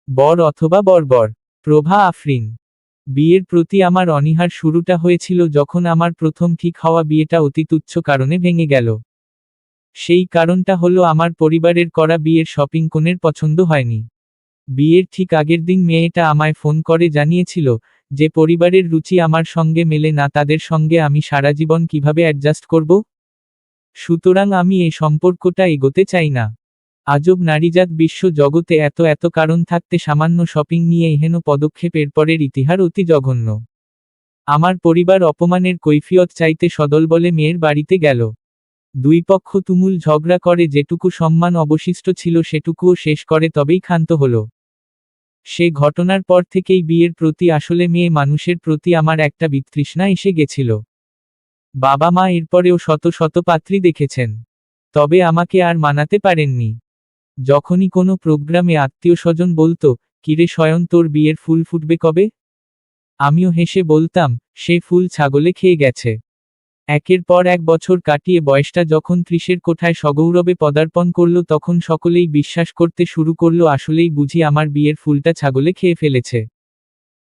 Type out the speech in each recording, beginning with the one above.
বর অথবা বর্বর। প্রভা আফরিন। বিয়ের প্রতি আমার অনীহার শুরুটা হয়েছিল যখন আমার প্রথম ঠিক হওয়া বিয়েটা অতি তুচ্ছ কারণে ভেঙে গেল। সেই কারণটা হলো আমার পরিবারের করা বিয়ের শপিং কনের পছন্দ হয়নি। বিয়ের ঠিক আগের দিন মেয়েটা আমায় ফোন করে জানিয়েছিল যে পরিবারের রুচি আমার সঙ্গে মেলে না, তাদের সঙ্গে আমি সারা জীবন কিভাবে অ্যাডজাস্ট করব। সুতরাং আমি এই সম্পর্কটা এগোতে চাই না। আজব নারীজাত বিশ্ব জগতে এত এত কারণ থাকতে সামান্য শপিং নিয়ে এহেন পদক্ষেপ, এরপরের ইতিহাস অতি জঘন্য। আমার পরিবার অপমানের কৈফিয়ত চাইতে সদলবলে মেয়ের বাড়িতে গেল। দুই পক্ষ তুমুল ঝগড়া করে যেটুকু সম্মান অবশিষ্ট ছিল সেটুকুও শেষ করে তবেই ক্ষান্ত হলো। সে ঘটনার পর থেকেই বিয়ের প্রতি, আসলে মেয়ে মানুষের প্রতি আমার একটা বিতৃষ্ণা এসে গেছিল। বাবা মা এরপরেও শত শত পাত্রী দেখেছেন, তবে আমাকে আর মানাতে পারেননি। যখনই কোনো প্রোগ্রামে আত্মীয় স্বজন বলতো, কিরে শয়ন, তোর বিয়ের ফুল ফুটবে কবে? আমিও হেসে বলতাম, সে ফুল ছাগলে খেয়ে গেছে। একের পর এক বছর কাটিয়ে বয়সটা যখন 30-এর কোঠায় সগৌরবে পদার্পণ করল, তখন সকলেই বিশ্বাস করতে শুরু করল আসলেই বুঝি আমার বিয়ের ফুলটা ছাগলে খেয়ে ফেলেছে।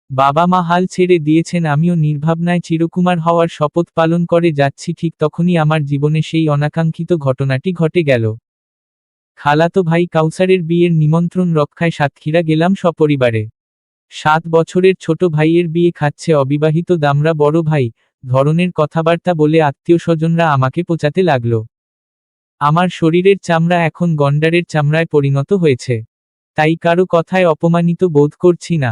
বাবা মা হাল ছেড়ে দিয়েছেন, আমিও নির্ভাবনায় চিরকুমার হওয়ার শপথ পালন করে যাচ্ছি। ঠিক তখনই আমার জীবনে সেই অনাকাঙ্ক্ষিত ঘটনাটি ঘটে গেল। খালাতো ভাই কাউসারের বিয়ের নিমন্ত্রণ রক্ষায় সাতক্ষীরা গেলাম সপরিবারে। 7 বছরের ছোট ভাইয়ের বিয়ে খাচ্ছে অবিবাহিত দামরা বড় ভাই ধরনের কথাবার্তা বলে আত্মীয় স্বজনরা আমাকে পোচাতে লাগল। আমার শরীরের চামড়া এখন গন্ডারের চামড়ায় পরিণত হয়েছে, তাই কারো কথায় অপমানিত বোধ করছি না।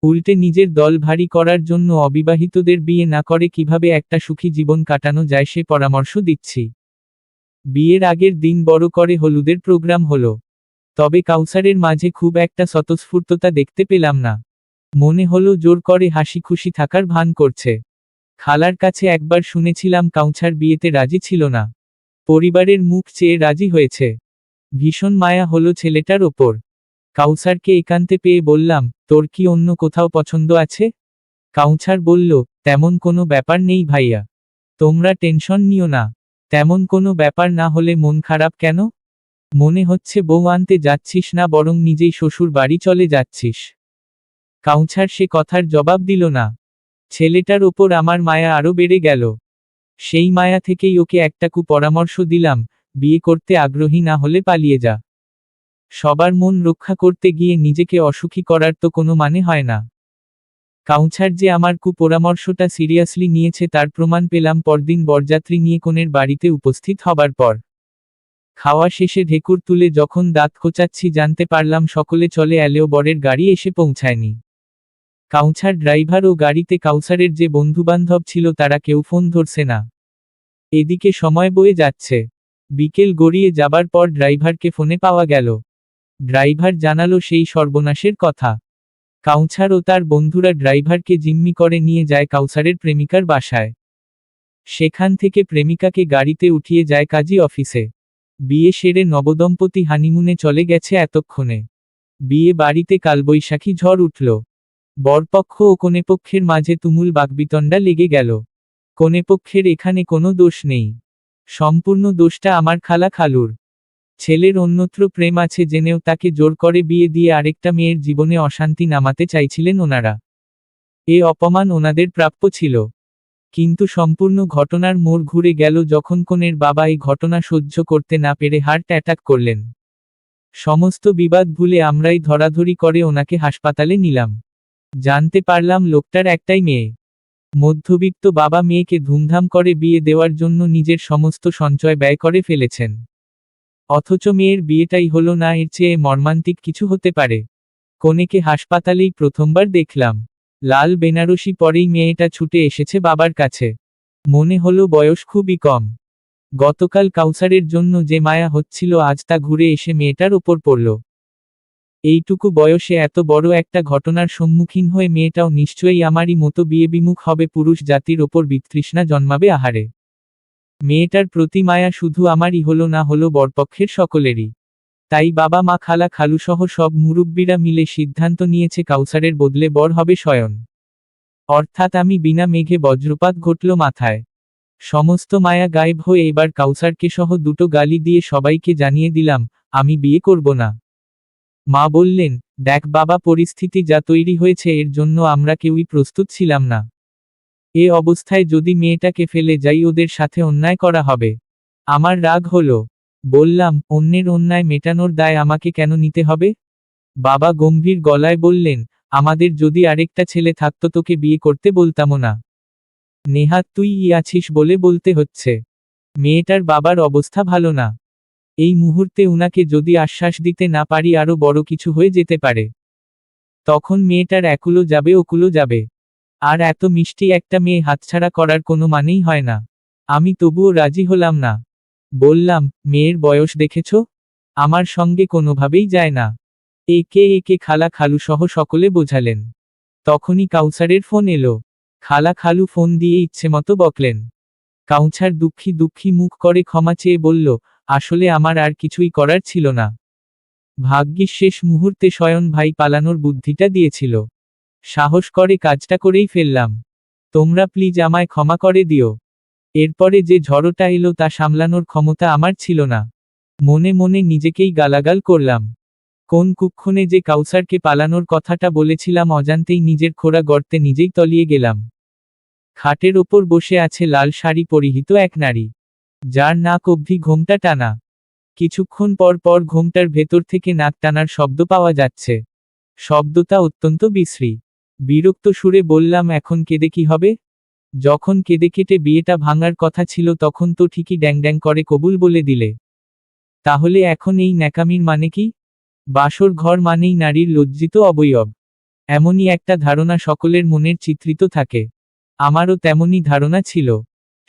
উল্টে নিজের দল ভারী করার জন্য অবিবাহিতদের বিয়ে না করে কিভাবে একটা সুখী জীবন কাটানো যায় সে পরামর্শ দিচ্ছি। বিয়ের আগের দিন বড় করে হলুদের প্রোগ্রাম হলো, তবে কাউসারের মাঝে খুব একটা স্বতঃস্ফূর্ততা দেখতে পেলাম না। মনে হলো জোর করে হাসি খুশি থাকার ভান করছে। খালার কাছে একবার শুনেছিলাম কাউসার বিয়েতে রাজি ছিল না, পরিবারের মুখ চেয়ে রাজি হয়েছে। ভীষণ মায়া হলো ছেলেটার ওপর। কাউসারকে একান্তে পেয়ে বললাম, তোর কি অন্য কোথাও পছন্দ আছে? কাউসার বলল, তেমন কোনো ব্যাপার নেই ভাইয়া, তোমরা টেনশন নিও না। তেমন কোনো ব্যাপার না হলে মন খারাপ কেন? মনে হচ্ছে বউ আনতে যাচ্ছিস না, বরং নিজেই শ্বশুর বাড়ি চলে যাচ্ছিস। কাউসার সে কথার জবাব দিল না। ছেলেটার ওপর আমার মায়া আরো বেড়ে গেল। সেই মায়া থেকেই ওকে একটা পরামর্শ দিলাম, বিয়ে করতে আগ্রহী না হলে পালিয়ে যা। সবার মন রক্ষা করতে গিয়ে নিজেকে অসুখী করার তো কোনো মানে হয় না। কাউসার যে আমার পরামর্শটা সিরিয়াসলি নিয়েছে তার প্রমাণ পেলাম পরদিন বরযাত্রী নিয়ে কনের বাড়িতে উপস্থিত হবার পর। খাওয়া শেষে ঢেকুর তুলে যখন দাঁত খোঁচাচ্ছি জানতে পারলাম সকলে চলে এলেও বরের গাড়ি এসে পৌঁছায়নি। কাউসার ড্রাইভার ও গাড়িতে কাউসারের যে বন্ধুবান্ধব ছিল তারা কেউ ফোন ধরছে না। এদিকে সময় বয়ে যাচ্ছে। বিকেল গড়িয়ে যাবার পর ড্রাইভারকে ফোনে পাওয়া গেল। ড্রাইভার জানালো সেই সর্বনাশের কথা। কাউসার ও তার বন্ধুরা ড্রাইভারকে জিম্মি করে নিয়ে যায় কাউসারের প্রেমিকার বাসায়। সেখান থেকে প্রেমিকাকে গাড়িতে উঠিয়ে যায় কাজী অফিসে। বিয়ে সেরে নবদম্পতি হানিমুনে চলে গেছে এতক্ষণে। বিয়ে বাড়িতে কালবৈশাখী ঝড় উঠল। বরপক্ষ ও কনেপক্ষের মাঝে তুমুল বাকবিতণ্ডা লেগে গেল। কনেপক্ষের এখানে কোনো দোষ নেই, সম্পূর্ণ দোষটা আমার খালা খালুর। ছেলের অন্যত্র প্রেম আছে জেনেও তাকে জোর করে বিয়ে দিয়ে আরেকটা মেয়ের জীবনে অশান্তি নামাতে চাইছিলেন ওনারা। এ অপমান ওনাদের প্রাপ্য ছিল। কিন্তু সম্পূর্ণ ঘটনার মোড় ঘুরে গেল যখন কনের বাবা এই ঘটনা সহ্য করতে না পেরে হার্ট অ্যাটাক করলেন। সমস্ত বিবাদ ভুলে আমরাই ধরাধরি করে ওনাকে হাসপাতালে নিলাম। জানতে পারলাম লোকটার একটাই মেয়ে। মধ্যবিত্ত বাবা মেয়েকে ধুমধাম করে বিয়ে দেওয়ার জন্য নিজের সমস্ত সঞ্চয় ব্যয় করে ফেলেছেন। অথচ মেয়ের বিয়েটাই হলো না, এর চেয়ে মর্মান্তিক কিছু হতে পারে? কনেকে হাসপাতালেই প্রথমবার দেখলাম। লাল বেনারসি পরেই মেয়েটা ছুটে এসেছে বাবার কাছে। মনে হলো বয়স খুবই কম। গতকাল কাউসারের জন্য যে মায়া হচ্ছিল আজ তা ঘুরে এসে মেয়েটার ওপর পড়ল। এইটুকু বয়সে এত বড় একটা ঘটনার সম্মুখীন হয়ে মেয়েটাও নিশ্চয়ই আমারই মতো বিয়ে বিমুখ হবে, পুরুষ জাতির ওপর বিতৃষ্ণা জন্মাবে আহারে। মেয়েটার প্রতি মায়া শুধু আমারই হলো না, হলো বরপক্ষের সকলেরই। তাই বাবা মা খালা খালুসহ সব মুরব্বিরা মিলে সিদ্ধান্ত নিয়েছে কাউসারের বদলে বর হবে স্বয়ন। অর্থাৎ আমি বিনা মেঘে বজ্রপাত ঘটল মাথায়। সমস্ত মায়া গায়েব হয়ে এবার কাউসারকে সহ দুটো গালি দিয়ে সবাইকে জানিয়ে দিলাম, আমি বিয়ে করব না। মা বললেন, দেখ বাবা, পরিস্থিতি যা তৈরি হয়েছে এর জন্য আমরা কেউই প্রস্তুত ছিলাম না। এ অবস্থায় যদি মেয়েটাকে ফেলে যাই ওদের সাথে অন্যায় করা হবে। আমার রাগ হলো। বললাম, অন্যের অন্যায় মেটানোর দায় আমাকে কেন নিতে হবে? বাবা গম্ভীর গলায় বললেন, আমাদের যদি আরেকটা ছেলে থাকতো তোকে বিয়ে করতে বলতামও না। নেহাত তুই আছিস বলে বলতে হচ্ছে। মেয়েটার বাবার অবস্থা ভালো না। এই মুহূর্তে উনাকে যদি আশ্বাস দিতে না পারি আরো বড় কিছু হয়ে যেতে পারে। তখন মেয়েটার একুলো যাবে ওকুলো যাবে। আর এত মিষ্টি একটা মেয়ে হাতছাড়া করার কোনো মানেই হয় না। আমি তবুও রাজি হলাম না। বললাম, মেয়ের বয়স দেখেছ? আমার সঙ্গে কোনোভাবেই যায় না। একে একে খালা খালু সহ সকলে বোঝালেন। তখনই কাউসারের ফোন এলো। খালা খালু ফোন দিয়ে ইচ্ছেমতো বকলেন। কাউসার দুঃখী দুঃখী মুখ করে ক্ষমা চেয়ে বলল, আসলে আমার আর কিছুই করার ছিল না। ভাগ্যিস শেষ মুহূর্তে শয়ন ভাই পালানোর বুদ্ধিটা দিয়েছিল। সাহস করে কাজটা করেই ফেললাম। তোমরা প্লিজ আমায় ক্ষমা করে দিও। এরপরে যে ঝড়টা এলো তা সামলানোর ক্ষমতা আমার ছিল না। মনে মনে নিজেকেই গালাগাল করলাম। কোন কুক্ষণে যে কাউসারকে পালানোর কথাটা বলেছিলাম অজান্তেই নিজের খোঁড়া গর্তে নিজেই তলিয়ে গেলাম। খাটের ওপর বসে আছে লাল শাড়ি পরিহিত এক নারী, যার নাক অবধি ঘোমটা টানা। কিছুক্ষণ পর পর ঘোমটার ভেতর থেকে নাক টানার শব্দ পাওয়া যাচ্ছে। শব্দটা অত্যন্ত বিশ্রী। বিরক্ত সুরে বললাম, এখন কেঁদে কি হবে? যখন কেঁদে কেটে বিয়েটা ভাঙার কথা ছিল তখন তো ঠিকই ড্যাং ড্যাং করে কবুল বলে দিলে। তাহলে এখন এই ন্যাকামির মানে কি? বাসর ঘর মানেই নারীর লজ্জিত অবয়ব, এমনই একটা ধারণা সকলের মনের চিত্রিত থাকে। আমারও তেমনই ধারণা ছিল।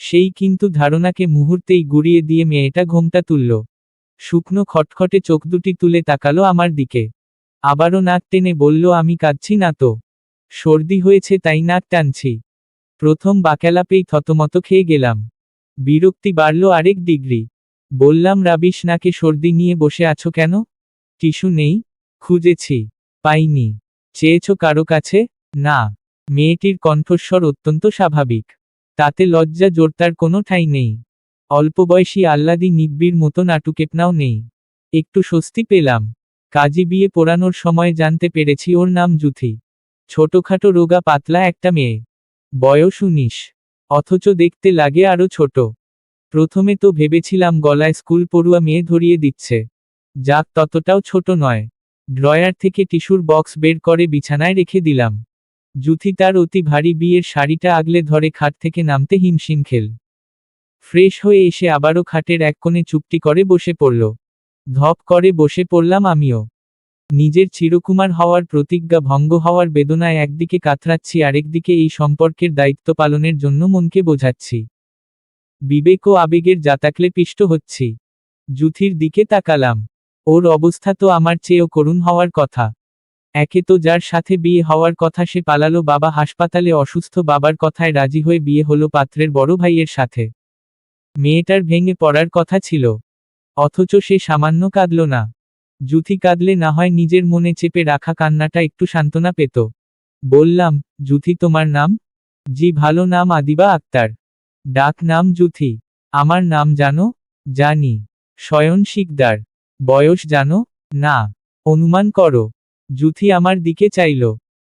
সেই কিন্তু ধারণাকে মুহূর্তেই গুড়িয়ে দিয়ে মেয়েটা ঘোমটা তুলল। শুকনো খটখটে চোখ দুটি তুলে তাকালো আমার দিকে। আবারও নাক টেনে বলল, আমি কাঁদছি না তো। সর্দি হয়েছে তাই নাক টানছি। প্রথম বাক্যালাপেই থতমত খেয়ে গেলাম। বিরক্তি বাড়ল আরেক ডিগ্রি। বললাম, রাবিশ নাকে সর্দি নিয়ে বসে আছো কেন? টিস্যু নেই? খুঁজেছি, পাইনি। চেয়েছ কারো কাছে? না। মেয়েটির কণ্ঠস্বর অত্যন্ত স্বাভাবিক। তাতে লজ্জা জড়তার কোনো ঠাঁই নেই। অল্পবয়সী আহ্লাদী নিব্বির মতো নাটুকেপনাও নেই। একটু স্বস্তি পেলাম। কাজী বিয়ে পড়ানোর সময় জানতে পেরেছি ওর নাম জুথি। ছোটখাটো রোগা পাতলা একটা মেয়ে। বয়স 19। অথচ দেখতে লাগে আরো ছোট। প্রথমে তো ভেবেছিলাম গলায় স্কুল পড়ুয়া মেয়ে ধরিয়ে দিচ্ছে। যাক, ততটাও ছোট নয়। ড্রয়ার থেকে টিস্যুর বক্স বের করে বিছানায় রেখে দিলাম। জুথি তার অতি ভারী বিয়ের শাড়িটা আগলে ধরে খাট থেকে নামতে হিমশিম খেল। ফ্রেশ হয়ে এসে আবারও খাটের এক কোণে চুপটি করে বসে পড়ল। ধপ করে বসে পড়লাম আমিও। নিজের চিরকুমার হওয়ার প্রতিজ্ঞা ভঙ্গ হওয়ার বেদনায় একদিকে কাতরাচ্ছি, আরেকদিকে এই সম্পর্কের দায়িত্ব পালনের জন্য মনকে বোঝাচ্ছি। বিবেক ও আবেগের জাতাকলে পিষ্ট হচ্ছি। জুথির দিকে তাকালাম। ওর অবস্থা তো আমার চেয়েও করুণ হওয়ার কথা। একে তো যার সাথে বিয়ে হওয়ার কথা সে পালালো, বাবা হাসপাতালে অসুস্থ, বাবার কথায় রাজি হয়ে বিয়ে হলো পাত্রের বড় ভাইয়ের সাথে। মেয়েটার ভেঙে পড়ার কথা ছিল, অথচ সে সামান্য কাঁদল না। জুথি কাঁদলে না হয় নিজের মনে চেপে রাখা কান্নাটা একটু সান্ত্বনা পেত। বললাম, জুথি তোমার নাম? জি, ভালো নাম আদিবা আক্তার। ডাক নাম জুথি। আমার নাম জানো? জানি। শয়ন শিকদার। বয়স জানো? না। অনুমান করো। জুথি আমার দিকে চাইল।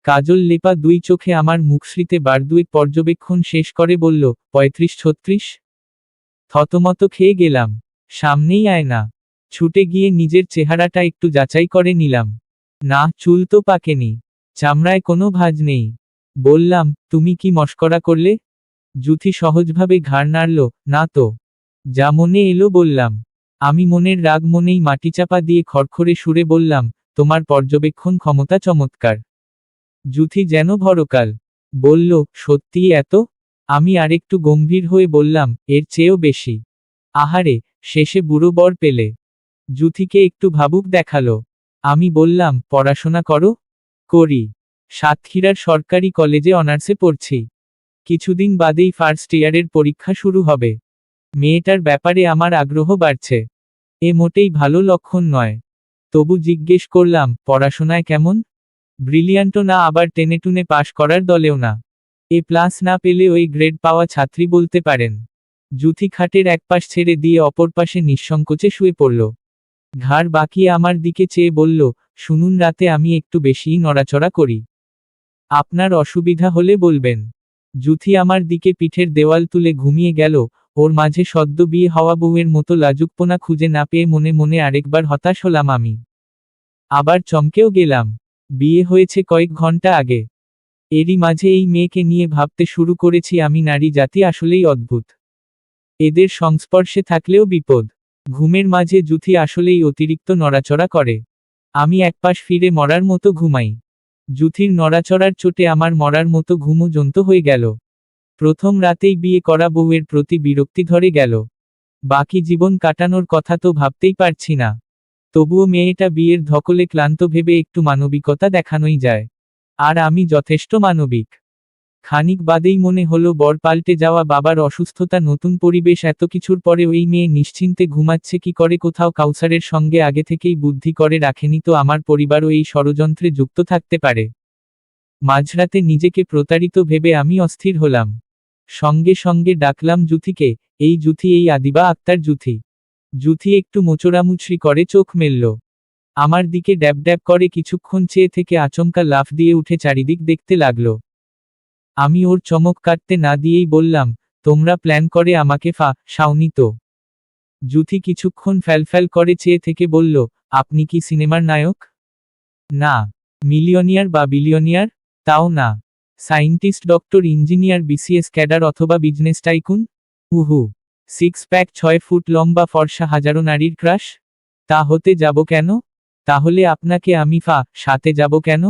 কাজল লেপা দুই চোখে আমার মুখশ্রীতে বারদুয়েক পর্যবেক্ষণ শেষ করে বলল, 35-36। থতমত খেয়ে গেলাম। সামনেই আয়না। ছুটে গিয়ে নিজের চেহারাটা একটু যাচাই করে নিলাম। না, চুল তো পাকেনি। চামড়ায় কোনো ভাঁজ নেই। বললাম, তুমি কি মশকরা করলে? জুথি সহজভাবে ঘাড় নাড়ল, না তো। যা মনে এলো বললাম। আমি মনের রাগ মনেই মাটিচাপা দিয়ে খড়খড়ে সুরে বললাম, তোমার পর্যবেক্ষণ ক্ষমতা চমৎকার। জুথি যেন ভরকাল। বলল, সত্যিই এত? আমি আরেকটু গম্ভীর হয়ে বললাম, এর চেয়েও বেশি। আহারে, শেষে বুড়ো বর পেলে। জুথিকে একটু ভাবুক দেখালো। আমি বললাম, পড়াশোনা করো? করি। সাতক্ষীরার সরকারি কলেজে অনার্সে পড়ছি। কিছুদিন বাদেই ফার্স্ট ইয়ারের পরীক্ষা শুরু হবে। মেয়েটার ব্যাপারে আমার আগ্রহ বাড়ছে। এ মোটেই ভালো লক্ষণ নয়। তবু জিজ্ঞেস করলাম, পড়াশোনায় কেমন? ব্রিলিয়ান্টও না, আবার টেনেটুনে পাশ করার দলেও না। A+ না পেলে ওই গ্রেড পাওয়া ছাত্রী বলতে পারেন। জুথি খাটের এক পাশ ছেড়ে দিয়ে অপর পাশে নিঃসংকোচে শুয়ে পড়ল। ঘাড় বাঁকিয়ে আমার দিকে চেয়ে বলল, শুনুন, রাতে আমি একটু বেশিই নড়াচড়া করি। আপনার অসুবিধা হলে বলবেন। জুথি আমার দিকে পিঠের দেওয়াল তুলে ঘুমিয়ে গেল। ওর মাঝে সদ্য বিয়ে হওয়া বউয়ের মতো লাজুকপনা খুঁজে না পেয়ে মনে মনে আরেকবার হতাশ হলাম আমি। আবার চমকেও গেলাম। বিয়ে হয়েছে কয়েক ঘন্টা আগে। এরই মাঝে এই মেয়েকে নিয়ে ভাবতে শুরু করেছি আমি, নারী জাতি আসলেই অদ্ভুত। এদের সংস্পর্শে থাকলেও বিপদ। ঘুমের মাঝে জুথি আসলেই অতিরিক্ত নড়াচড়া করে। আমি একপাশ ফিরে মরার মতো ঘুমাই। জুথির নড়াচড়ার চোটে আমার মরার মতো ঘুমও জন্ত হয়ে গেল। প্রথম রাতেই বিয়ে করা বউয়ের প্রতি বিরক্তি ধরে গেল। বাকি জীবন কাটানোর কথা তো ভাবতেই পারছি না। তবুও মেয়েটা বিয়ের ধকলে ক্লান্ত ভেবে একটু মানবিকতা দেখানোই যায়। আর আমি যথেষ্ট মানবিক। খানিক বাদেই মনে হলো বর পাল্টে যাওয়া বাবার অসুস্থতা, নতুন পরিবেশ, এত কিছুর পরেও এই মেয়ে নিশ্চিন্তে ঘুমাচ্ছে কি করে? কোথাও কাউসারের সঙ্গে আগে থেকেই বুদ্ধি করে রাখেনি তো আমার পরিবারও এই ষড়যন্ত্রে যুক্ত থাকতে পারে? মাঝরাতে নিজেকে প্রতারিত ভেবে আমি অস্থির হলাম। সঙ্গে সঙ্গে ডাকলাম জুথিকে। এই জুথি, এই আদিবা আক্তার জুথি। জুথি একটু মোচড়ামুচড়ি করে চোখ মেলল। আমার দিকে ড্যাব ড্যাব করে কিছুক্ষণ চেয়ে থেকে আচমকা লাফ দিয়ে উঠে চারিদিক দেখতে লাগলো। আমি ওর চমক কাটতে না দিয়েই বললাম, তোমরা প্ল্যান করে আমাকে ফাঁসাওনি তো? জুথি কিছুক্ষণ ফ্যালফ্যাল করে চেয়ে থেকে বলল, আপনি কি সিনেমার নায়ক? না। মিলিয়নিয়ার বা বিলিয়নিয়ার? তাও না। Scientist, doctor, engineer, BCS cadre অথবা বিজনেস টাইকুন? উহু। 6 প্যাক, 6 ফুট লম্বা, ফর্সা, হাজারো নারীর ক্রাশ? তা হতে যাব কেন? তাহলে আপনাকে আমি সাথে যাব কেন?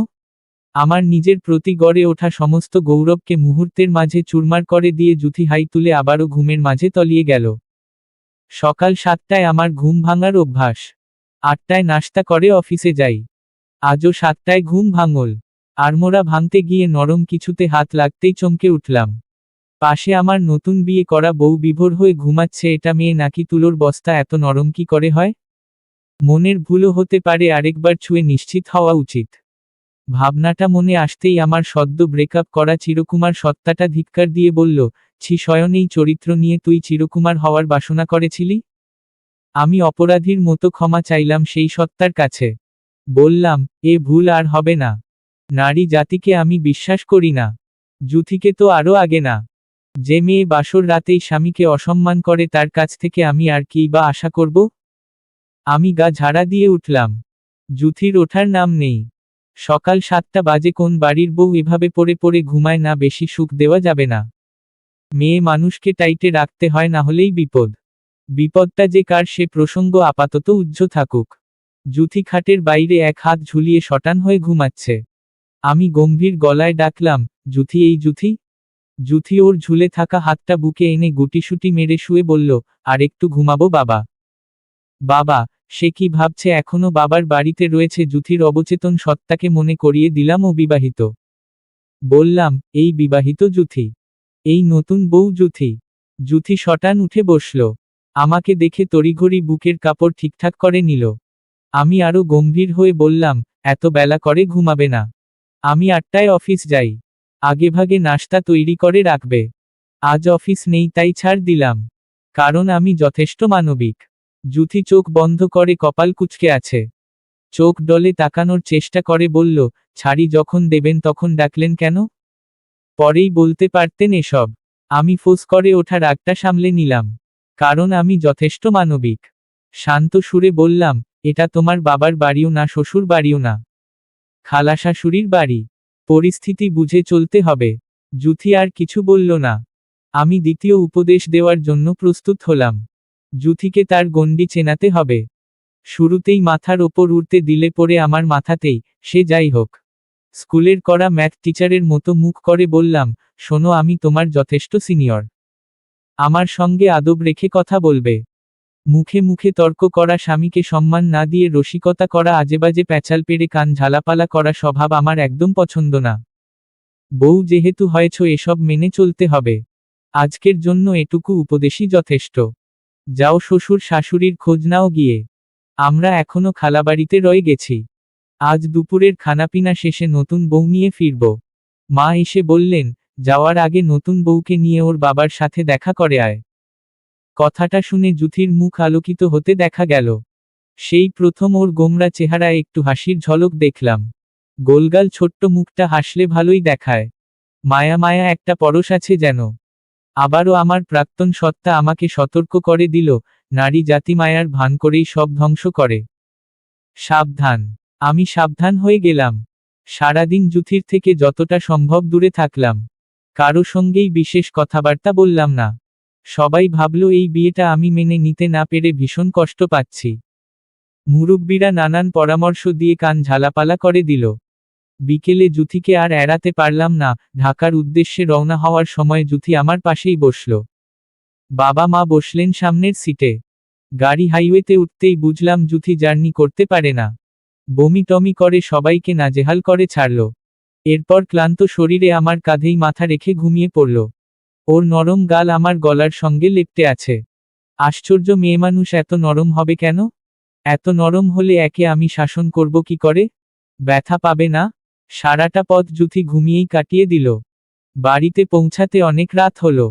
আমার নিজের প্রতি গড়ে ওঠা সমস্ত গৌরবকে মুহূর্তের মাঝে চুরমার করে দিয়ে জুথি হাই তুলে আবারও ঘুমের মাঝে তলিয়ে গেল। সকাল 7টায় আমার ঘুম ভাঙার অভ্যাস। 8টায় নাস্তা করে অফিসে যাই। আজও 7টায় ঘুম ভাঙল। আড়মোড়া ভাঙতে গিয়ে নরম কিছুতে হাত লাগতেই চমকে উঠলাম। পাশে আমার নতুন বিয়ে করা বউ বিভোর হয়ে ঘুমাচ্ছে। এটা মেয়ে নাকি তুলোর বস্তা? এত নরম কি করে হয়? মনের ভুলও হতে পারে, আরেকবার ছুঁয়ে নিশ্চিত হওয়া উচিত। ভাবনাটা মনে আসতেই আমার সদ্য ব্রেকআপ করা চিরকুমার সত্তাটা ধিক্কার দিয়ে বলল, ছি শয়ন, এই চরিত্র নিয়ে তুই চিরকুমার হওয়ার বাসনা করেছিলি? আমি অপরাধীর মতো ক্ষমা চাইলাম সেই সত্তার কাছে। বললাম, এ ভুল আর হবে না। নারী জাতিকে আমি বিশ্বাস করি না। জুথিকে তো আরও আগে না। যে মেয়ে বাসর রাতেই স্বামীকে অসম্মান করে তার কাছ থেকে আমি আর কিই বা আশা করব? আমি গা ঝাড়া দিয়ে উঠলাম। জুথির ওঠার নাম নেই। সকাল 7টা বাজে, কোন বাড়ির বউ এভাবে পড়ে পড়ে ঘুমায় না? বেশি সুখ দেওয়া যাবে না। মেয়ে মানুষকে টাইটে রাখতে হয়, না হলেই বিপদ। বিপদটা যে কার সে প্রসঙ্গ আপাতত উজ্জ্ব থাকুক। জুথি খাটের বাইরে এক হাত ঝুলিয়ে শটান হয়ে ঘুমাচ্ছে। আমি গম্ভীর গলায় ডাকলাম, জুথি, এই জুথি। জুথি ওর ঝুলে থাকা হাতটা বুকে এনে গুটিসুটি মেরে শুয়ে বলল, আর একটু ঘুমাবো বাবা। বাবা? সে কি ভাবছে এখনো বাবার বাড়িতে রয়েছে? জুথির অবচেতন সত্তাকে মনে করিয়ে দিলাম ও বিবাহিত। বললাম, এই বিবাহিত জুথি। এই নতুন বউ জুথি। জুথি শটান উঠে বসল। আমাকে দেখে তড়িঘড়ি বুকের কাপড় ঠিকঠাক করে নিল। আমি আরো গম্ভীর হয়ে বললাম, এত বেলা করে ঘুমাবে না? আমি 8টায় অফিস যাই। আগেভাগে নাস্তা তৈরি করে রাখবে। আজ অফিস নেই তাই ছাড় দিলাম। কারণ আমি যথেষ্ট মানবিক। জুথি চোখ বন্ধ করে কপাল কুঁচকে আছে। চোখ ডলে তাকানোর চেষ্টা করে বলল, ছাড়ি যখন দেবেন তখন ডাকলেন কেন? পরেই বলতে পারতেন এসব। আমি ফোঁস করে ওঠা রাগটা সামলে নিলাম। কারণ আমি যথেষ্ট মানবিক। শান্ত সুরে বললাম, এটা তোমার বাবার বাড়িও না, শ্বশুর বাড়িও না। খালাশাশুড়ির বাড়ি। পরিস্থিতি বুঝে চলতে হবে। জুথি আর কিছু বলল না। আমি দ্বিতীয় উপদেশ দেওয়ার জন্য প্রস্তুত হলাম। জুথিকে তার গণ্ডি চেনাতে হবে। শুরুতেই মাথার ওপর উঠতে দিলে পরে আমার মাথাতেই, সে যাই হোক। স্কুলের করা ম্যাথ টিচারের মতো মুখ করে বললাম, শোনো, আমি তোমার যথেষ্ট সিনিয়র। আমার সঙ্গে আদব রেখে কথা বলবে। মুখে মুখে তর্ক করা, স্বামীকে সম্মান না দিয়ে রসিকতা করা, আজেবাজে প্যাচাল পেড়ে কান ঝালাপালা করা স্বভাব আমার একদম পছন্দ না। বউ যেহেতু হয়েছ, এসব মেনে চলতে হবে। আজকের জন্য এটুকু উপদেশই যথেষ্ট। যাও, শ্বশুর শাশুড়ির খোঁজ নাও গিয়ে। আমরা এখনো খালাবাড়িতে রয়ে গেছি। আজ দুপুরের খানাপিনা শেষে নতুন বউ নিয়ে ফিরব। মা এসে বললেন, যাওয়ার আগে নতুন বউকে নিয়ে ওর বাবার সাথে দেখা করে আয়। কথাটা শুনে জুথির মুখ আলোকিত হতে দেখা গেল। সেই প্রথম ওর গোমরা চেহারায় একটু হাসির ঝলক দেখলাম। গোলগাল ছোট্ট মুখটা হাসলে ভালোই দেখায়। মায়া মায়া একটা পরশ আছে যেন। আবারও আমার প্রাক্তন সত্তা আমাকে সতর্ক করে দিল, নারী জাতি মায়ার ভান করেই সব ধ্বংস করে। সাবধান। আমি সাবধান হয়ে গেলাম। সারাদিন জুথির থেকে যতটা সম্ভব দূরে থাকলাম। কারো সঙ্গেই বিশেষ কথাবার্তা বললাম না। সবাই ভাবল এই বিয়েটা আমি মেনে নিতে না পেরে ভীষণ কষ্ট পাচ্ছি। মুরব্বিরা নানান পরামর্শ দিয়ে কান ঝালাপালা করে দিল। বিকেলে জুথিকে আর এড়াতে পারলাম না। ঢাকার উদ্দেশ্যে রওনা হওয়ার সময় জুথি আমার পাশেই বসল। বাবা মা বসলেন সামনের সিটে। গাড়ি হাইওয়েতে উঠতেই বুঝলাম জুথি জার্নি করতে পারে না। বমি টমি করে সবাইকে নাজেহাল করে ছাড়ল। এরপর ক্লান্ত শরীরে আমার কাঁধেই মাথা রেখে ঘুমিয়ে পড়ল। ওর নরম গাল আমার গলার সঙ্গে লেপ্টে আছে। আশ্চর্য, মেয়েমানুষ এত নরম হবে কেন? এত নরম হলে একে আমি শাসন করব কি করে? ব্যথা পাবে না? সারাটা পথ জুথি ঘুমিয়েই কাটিয়ে দিল। বাড়িতে পৌঁছাতে অনেক রাত হলো।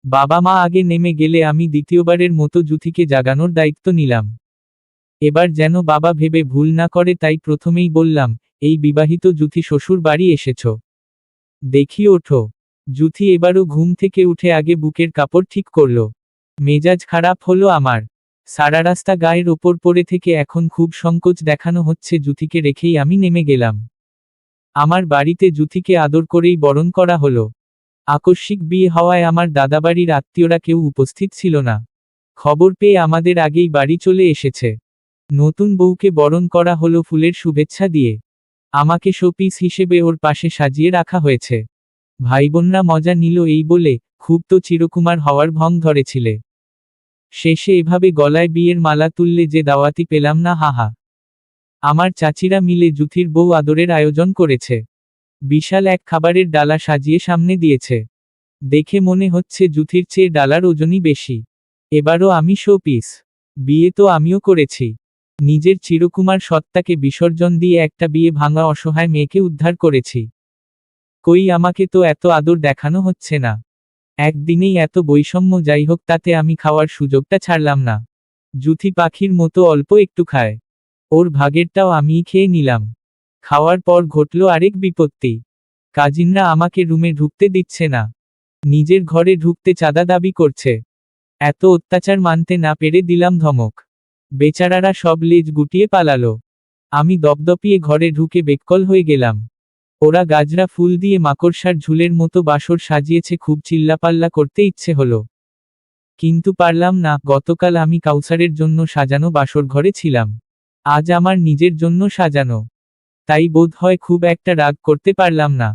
বাবা মা আগে নেমে গেলে আমি দ্বিতীয়বারের মতো জুথিকে জাগানোর দায়িত্ব নিলাম। এবার যেন বাবা ভেবে ভুল না করে তাই প্রথমেই বললাম, এই বিবাহিত জুথি শ্বশুর বাড়ি এসেছ। দেখি ওঠো। জুথি এবারও ঘুম থেকে উঠে আগে বুকের কাপড় ঠিক করল। মেজাজ খারাপ হলো আমার। সারা রাস্তা গায়ের ওপর পড়ে থেকে এখন খুব সংকোচ দেখানো হচ্ছে। জুথিকে রেখেই আমি নেমে গেলাম। আমার বাড়িতে জুথিকে আদর করেই বরণ করা হলো। আকস্মিক বিয়ে হওয়ায় আমার দাদাবাড়ির আত্মীয়রা কেউ উপস্থিত ছিল না। খবর পেয়ে আমাদের আগেই বাড়ি চলে এসেছে। নতুন বউকে বরণ করা হলো ফুলের শুভেচ্ছা দিয়ে। আমাকে শোপিস হিসেবে ওর পাশে সাজিয়ে রাখা হয়েছে। ভাইবোনরা মজা নিল এই বলে, খুব তো চিরকুমার হওয়ার ভং ধরেছিলে। শেষে এভাবে গলায় বিয়ের মালা তুললে যে দাওয়াতি পেলাম না, হাহা। আমার চাচিরা মিলে জুথির বউ আদরের আয়োজন করেছে। বিশাল এক খাবারের ডালা সাজিয়ে সামনে দিয়েছে। দেখে মনে হচ্ছে জুথির চেয়ে ডালার ওজনই বেশি। এবারও আমি শোপিস। বিয়ে তো আমিও করেছি। নিজের চিরকুমার সত্তাকে বিসর্জন দিয়ে একটা বিয়ে ভাঙা অসহায় মেয়েকে উদ্ধার করেছি। কই, আমাকে তো এত আদর দেখানো হচ্ছে না। একদিনেই এত বৈষম্য, যাই হোক, তাতে আমি খাওয়ার সুযোগটা ছাড়লাম না। জুথি পাখির মতো অল্প একটু খায়। ওর ভাগেরটাও আমিই খেয়ে নিলাম। খাওয়ার পর ঘটল আরেক বিপত্তি। কাজিনরা আমাকে রুমে ঢুকতে দিচ্ছে না। নিজের ঘরে ঢুকতে চাঁদা দাবি করছে। এত অত্যাচার মানতে না পেরে দিলাম ধমক। বেচারারা সব লেজ গুটিয়ে পালালো। আমি দপদপিয়ে ঘরে ঢুকে বেককল হয়ে গেলাম। ওরা গাজরা ফুল দিয়ে মাকড়সার ঝুলের মতো বাসর সাজিয়েছে। খুব চিল্লাপাল্লা করতে ইচ্ছে হলো, কিন্তু পারলাম না। গতকাল আমি কাউসারের জন্য সাজানো বাসর ঘরে ছিলাম। আজ আমার নিজের জন্য সাজানো। তাই বোধ হয় খুব একটা রাগ করতে পারলাম না।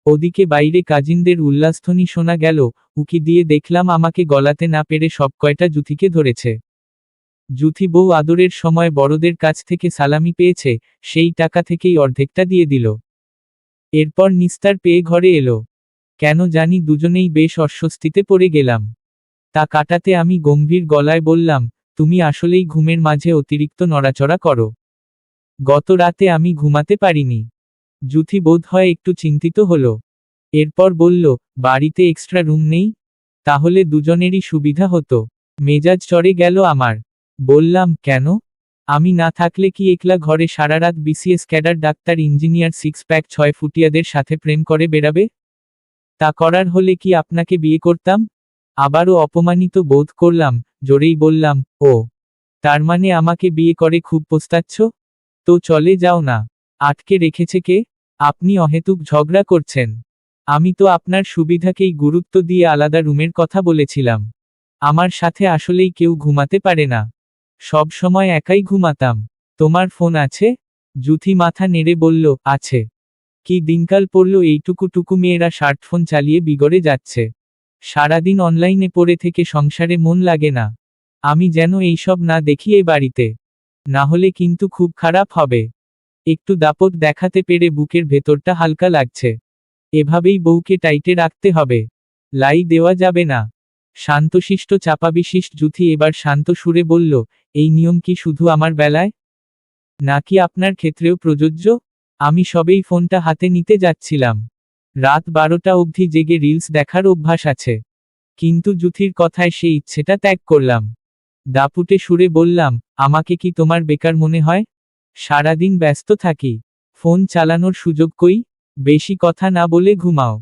ওদিকে বাইরে কাজিনদের উল্লাসধ্বনি শোনা গেল। উকি দিয়ে দেখলাম আমাকে গলাতে না পেরে সব কয়টা জুথিকে ধরেছে। জুথি বউ আদরের সময় বড়দের কাছ থেকে সালামি পেয়েছে, সেই টাকা থেকেই অর্ধেকটা দিয়ে দিল। এরপর নিস্তার পেয়ে ঘরে এলো। কেন জানি দুজনেই বেশ অস্বস্তিতে পড়ে গেলাম। তা কাটাতে আমি গম্ভীর গলায় বললাম, তুমি আসলেই ঘুমের মাঝে অতিরিক্ত নড়াচড়া করো। গত রাতে আমি ঘুমাতে পারিনি। জুথি বোধ হয় একটু চিন্তিত হলো। এরপর বলল, বাড়িতে এক্সট্রা রুম নেই? তাহলে দুজনেরই সুবিধা হতো। মেজাজ চড়ে গেল আমার। বললাম, কেন? আমি না থাকলে কি একলা ঘরে সারারাত BCS cadre doctor engineer 6 pack 6 ফুটিয়াদের সাথে প্রেম করে বেড়াবে? তা করার হলে কি আপনাকে বিয়ে করতাম? আবারও অপমানিত বোধ করলাম। জোরেই বললাম, ও, তার মানে আমাকে বিয়ে করে খুব পস্তাচ্ছ? তো চলে যাও না। আটকে রেখেছে কে? আপনি অহেতুক ঝগড়া করছেন। আমি তো আপনার সুবিধাকেই গুরুত্ব দিয়ে আলাদা রুমের কথা বলেছিলাম। আমার সাথে আসলেই কেউ ঘুমাতে পারে না। সব সময় একাই ঘুমাতাম। তোমার ফোন আছে? জুথি মাথা নেড়ে বলল, আছে। কি দিনকাল পড়ল, এইটুকু মেয়েরা স্মার্টফোন চালিয়ে বিগড়ে যাচ্ছে। সারাদিন অনলাইনে পড়ে থেকে সংসারে মন লাগে না। আমি যেন এইসব না দেখি এ বাড়িতে। না হলে কিন্তু খুব খারাপ হবে। একটু দাপট দেখাতে পেরে বুকের ভেতরটা হালকা লাগছে। এভাবেই বউকে টাইটে রাখতে হবে। লাই দেওয়া যাবে না। শান্তশিষ্ট চাপাবিশিষ্ট জুথি এবার শান্ত সুরে বলল, এই নিয়ম কি শুধু আমার বেলায়, নাকি আপনার ক্ষেত্রেও প্রযোজ্য? আমি সবেই ফোনটা হাতে নিতে যাচ্ছিলাম। রাত 12টা অবধি জেগে রিলস দেখার অভ্যাস আছে। কিন্তু জুথির কথায় সেই ইচ্ছেটা ত্যাগ করলাম। দাপুটে সুরে বললাম, আমাকে কি তোমার বেকার মনে হয়? সারাদিন ব্যস্ত থাকি। ফোন চালানোর সুযোগ কই? বেশি কথা না বলে ঘুমাও।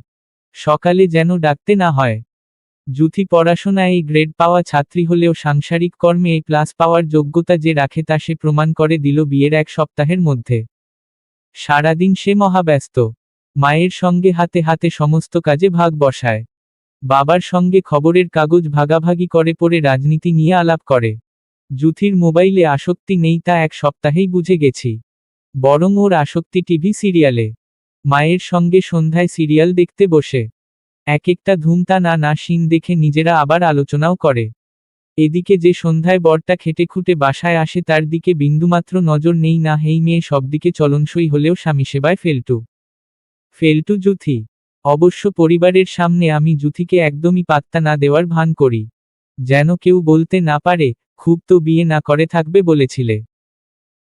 সকালে যেন ডাকতে না হয়। জুথি পড়াশোনায় এই গ্রেড পাওয়া ছাত্রী হলেও সাংসারিক কর্মে এই প্লাস পাওয়ার যোগ্যতা যে রাখে তা সে প্রমাণ করে দিল বিয়ের 1 সপ্তাহের মধ্যে। সারাদিন সে মহাব্যস্ত। মায়ের সঙ্গে হাতে হাতে সমস্ত কাজে ভাগ বসায়। বাবার সঙ্গে খবরের কাগজ ভাগাভাগি করে পড়ে রাজনীতি নিয়ে আলাপ করে। জুথির মোবাইলে আসক্তি নেই তা 1 সপ্তাহেই বুঝে গেছি। বরং ওর আসক্তি টিভি সিরিয়ালে। মায়ের সঙ্গে সন্ধ্যায় সিরিয়াল দেখতে বসে এক একটা ধুমতা না সিন দেখে নিজেরা আবার আলোচনাও করে। এদিকে যে সন্ধ্যায় বরটা খেটে খুঁটে বাসায় আসে তার দিকে বিন্দুমাত্র নজর নেই না, হেই মেয়ে সবদিকে চলনসই হলেও স্বামী সেবায় ফেলটু জুথি। অবশ্য পরিবারের সামনে আমি জুথিকে একদমই পাত্তা না দেওয়ার ভান করি। যেন কেউ বলতে না পারে, খুব তো বিয়ে না করে থাকবে বলেছিলে।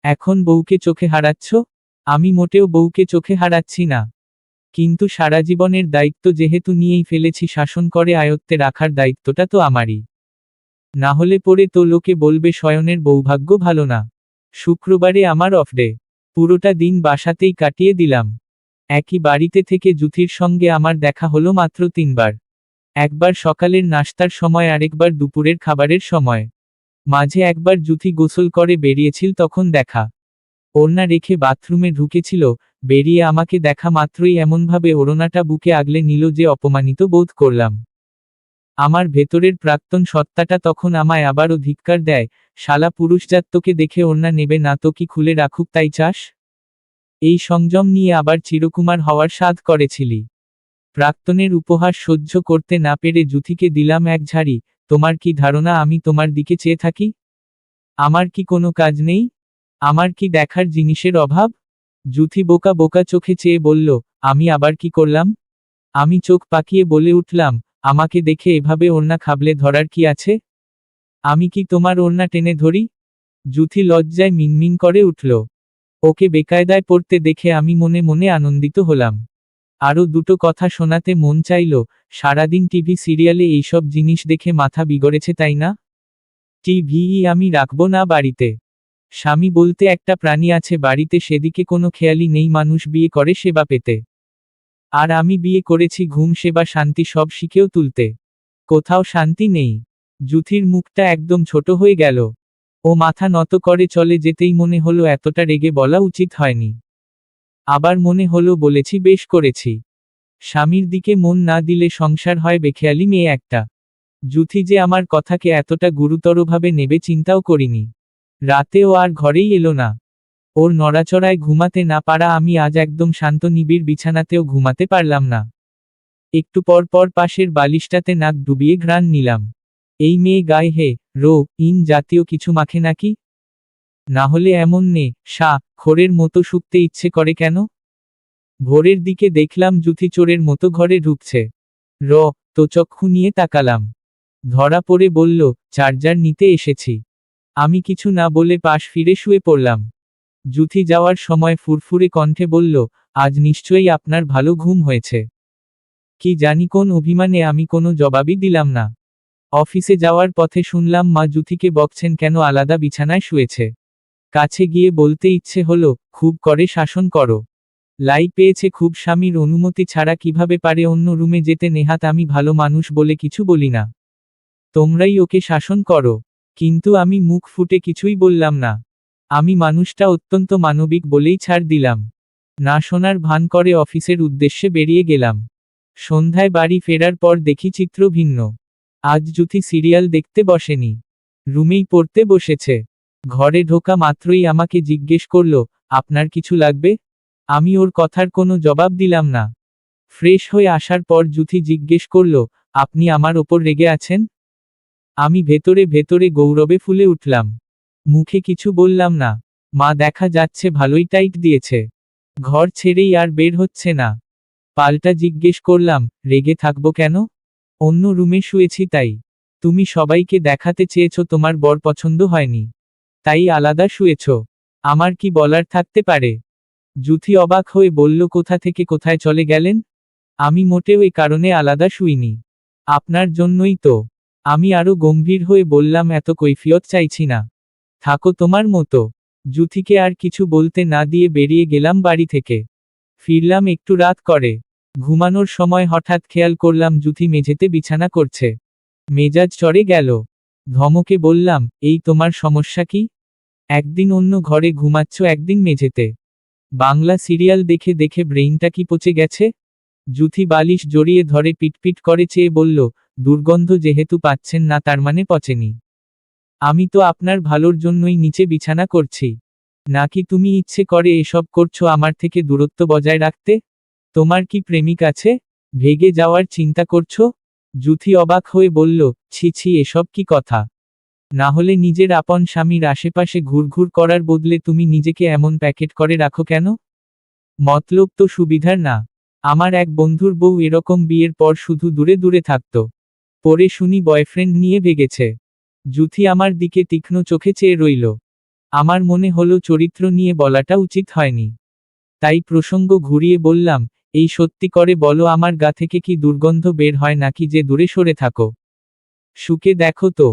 এখন বউকে চোখে হারাচ্ছ? আমি মোটেও বউকে চোখে হারাচ্ছি না। কিন্তু সারা জীবনের দায়িত্ব যেহেতু নিয়েই ফেলেছি, শাসন করে আয়ত্তে রাখার দায়িত্বটা তো আমারই। না হলে পরে তো লোকে বলবে শয়নের বৌভাগ্য ভালো না। শুক্রবারে আমার অফ ডে। পুরোটা দিন বাসাতেই কাটিয়ে দিলাম। একই বাড়িতে থেকে জুথির সঙ্গে আমার দেখা হলো মাত্র 3 বার। একবার সকালের নাস্তার সময়, আরেকবার দুপুরের খাবারের সময়। মাঝে একবার জুথি গোসল করে বেরিয়েছিল, তখন দেখা। ওড়না রেখে বাথরুমে ঢুকেছিল, বেরিয়ে আমাকে দেখা মাত্রই এমনভাবে ওড়নাটা বুকে আগলে নিল যে অপমানিত বোধ করলাম। আমার ভেতরের প্রাক্তন সত্তাটা তখন আমায় আবারও ধিক্কার দেয়, শালা পুরুষজাত, তোকে দেখে ওড়না নেবে না তো কি খুলে রাখুক তাই চাস? এই সংযম নিয়ে আবার চিরকুমার হওয়ার সাধ করেছিলি। প্রাক্তনের উপহাস সহ্য করতে না পেরে জুথিকে দিলাম এক ঝাড়ি। তোমার কি ধারণা আমি তোমার দিকে চেয়ে থাকি? আমার কি কোনো কাজ নেই? আমার কি দেখার জিনিসের অভাব? জুথি বোকা বোকা চোখে চেয়ে বলল, আমি আবার কি করলাম? আমি চোখ পাকিয়ে বলে উঠলাম, আমাকে দেখে এভাবে ওড়না খাবলে ধরার কি আছে? আমি কি তোমার ওড়না টেনে ধরি? জুথি লজ্জায় মিনমিন করে উঠল। ওকে বেকায়দায় পড়তে দেখে আমি মনে মনে আনন্দিত হলাম। আরও দুটো কথা শোনাতে মন চাইল। সারাদিন টিভি সিরিয়ালে এইসব জিনিস দেখে মাথা বিগড়েছে তাই না? টিভিই আমি রাখবো না বাড়িতে। স্বামী বলতে একটা প্রাণী আছে বাড়িতে, সেদিকে কোনো খেয়ালই নেই। মানুষ বিয়ে করে সেবা পেতে, আর আমি বিয়ে করেছি ঘুম, সেবা, শান্তি সব শিখেও তুলতে। কোথাও শান্তি নেই। জুথির মুখটা একদম ছোট হয়ে গেল। ও মাথা নত করে চলে যেতেই মনে হলো এতটা রেগে বলা উচিত হয়নি। আবার মনে হলো বলেছি, বেশ করেছি। স্বামীর দিকে মন না দিলে সংসার হয় বেখেয়ালি মেয়ে একটা। জুথি যে আমার কথাকে এতটা গুরুতরভাবে নেবে চিন্তাও করিনি। রাতে ও আর ঘরেই এলো না। ওর নড়াচড়ায় ঘুমাতে না পারা আমি আজ একদম শান্ত নিবিড় বিছানাতেও ঘুমাতে পারলাম না। একটু পর পর পাশের বালিশটাতে নাক ডুবিয়ে ঘ্রাণ নিলাম। এই মেয়ে গায়ে ইন জাতীয় কিছু মাখে নাকি? না হলে এমন খোরের মতো শুকতে ইচ্ছে করে কেন? ভোরের দিকে দেখলাম জুথি চোরের মতো ঘরে ঢুকছে। তো চক্ষু নিয়ে তাকালাম। ধরা পড়ে বলল, চার্জার নিতে এসেছি। আমি কিছু না বলে পাশ ফিরে শুয়ে পড়লাম। জুথি যাওয়ার সময় ফুরফুরে কণ্ঠে বলল, আজ নিশ্চয়ই আপনার ভালো ঘুম হয়েছে। কি জানি কোন অভিমানে আমি কোনো জবাবই দিলাম না। অফিসে যাওয়ার পথে শুনলাম মা জুথিকে বকছেন কেন আলাদা বিছানায় শুয়েছে। কাছে গিয়ে বলতে ইচ্ছে হলো, খুব করে শাসন করো। লাই পেয়েছে খুব, স্বামীর অনুমতি ছাড়া কিভাবে পারে অন্য রুমে যেতে? নেহাত আমি ভালো মানুষ বলে কিছু বলি না। তোমরাই ওকে শাসন করো। কিন্তু আমি মুখ ফুটে কিছুই বললাম না। আমি মানুষটা অত্যন্ত মানবিক বলেই ছাড় দিলাম। না শোনার ভান করে অফিসের উদ্দেশ্যে বেরিয়ে গেলাম। সন্ধ্যায় বাড়ি ফেরার পর দেখি চিত্র ভিন্ন। আজ জুথি সিরিয়াল দেখতে বসেনি, রুমেই পড়তে বসেছে। ঘরে ঢোকা মাত্রই আমাকে জিজ্ঞেস করল, আপনার কিছু লাগবে? আমি ওর কথার কোনো জবাব দিলাম না। ফ্রেশ হয়ে আসার পর জুথি জিজ্ঞেস করল, আপনি আমার ওপর রেগে আছেন? আমি ভেতরে ভেতরে গৌরবে ফুলে উঠলাম। মুখে কিছু বললাম না। মা দেখা যাচ্ছে ভালোই টাইট দিয়েছে। ঘর ছেড়েই আর বের হচ্ছে না। পাল্টা জিজ্ঞেস করলাম, রেগে থাকবো কেন? অন্য রুমে শুয়েছি তাই। তুমি সবাইকে দেখাতে চেয়েছো তোমার বর পছন্দ হয়নি, তাই আলাদা শুয়েছ। আমার কি বলার থাকতে পারে? জুথি অবাক হয়ে বলল, কোথা থেকে কোথায় চলে গেলেন? আমি মোটেও এ কারণে আলাদা শুইনি। আপনার জন্যই তো। আমি আরো গম্ভীর হয়ে বললাম, এত কৈফিয়ত চাইছি না। থাকো তোমার মতো। জুথিকে আর কিছু বলতে না দিয়ে বেরিয়ে গেলাম বাড়ি থেকে। ফিরলাম একটু রাত করে। ঘুমানোর সময় হঠাৎ খেয়াল করলাম জুথি মেঝেতে বিছানা করছে। মেজাজ চড়ে গেল। ধমকে বললাম, এই তোমার সমস্যা কি? একদিন অন্য ঘরে ঘুমাচ্ছ, একদিন মেঝেতে। বাংলা সিরিয়াল দেখে দেখে ব্রেইনটা কি পচে গেছে? জুথি বালিশ জড়িয়ে ধরে পিটপিট করে চেয়ে বলল, দুর্গন্ধ যেহেতু পাচ্ছেন না তার মানে পচেনি। আমি তো আপনার ভালোর জন্যই নিচে বিছানা করছি। নাকি তুমি ইচ্ছে করে এসব করছো আমার থেকে দূরত্ব বজায় রাখতে? তোমার কি প্রেমিক আছে? ভেগে যাওয়ার চিন্তা করছো? জুথি অবাক হয়ে বলল, ছি ছি, এসব কি কথা? না হলে নিজের আপন স্বামীর আশেপাশে ঘুরঘুর করার বদলে তুমি নিজেকে এমন প্যাকেট করে রাখো কেন? মতলব তো সুবিধার না। আমার এক বন্ধুর বউ এরকম বিয়ের পর শুধু দূরে দূরে থাকত। পরে শুনি বয়ফ্রেন্ড নিয়ে ভেগেছে। জুথি আমার দিকে তীক্ষ্ণ চোখে চেয়ে রইল। আমার মনে হলো চরিত্র নিয়ে বলাটা উচিত হয়নি। তাই প্রসঙ্গ ঘুরিয়ে বললাম, এই সত্যি করে বলো, আমার গা থেকে কি দুর্গন্ধ বের হয় নাকি যে দূরে সরে থাকো? শুকে দেখো তো।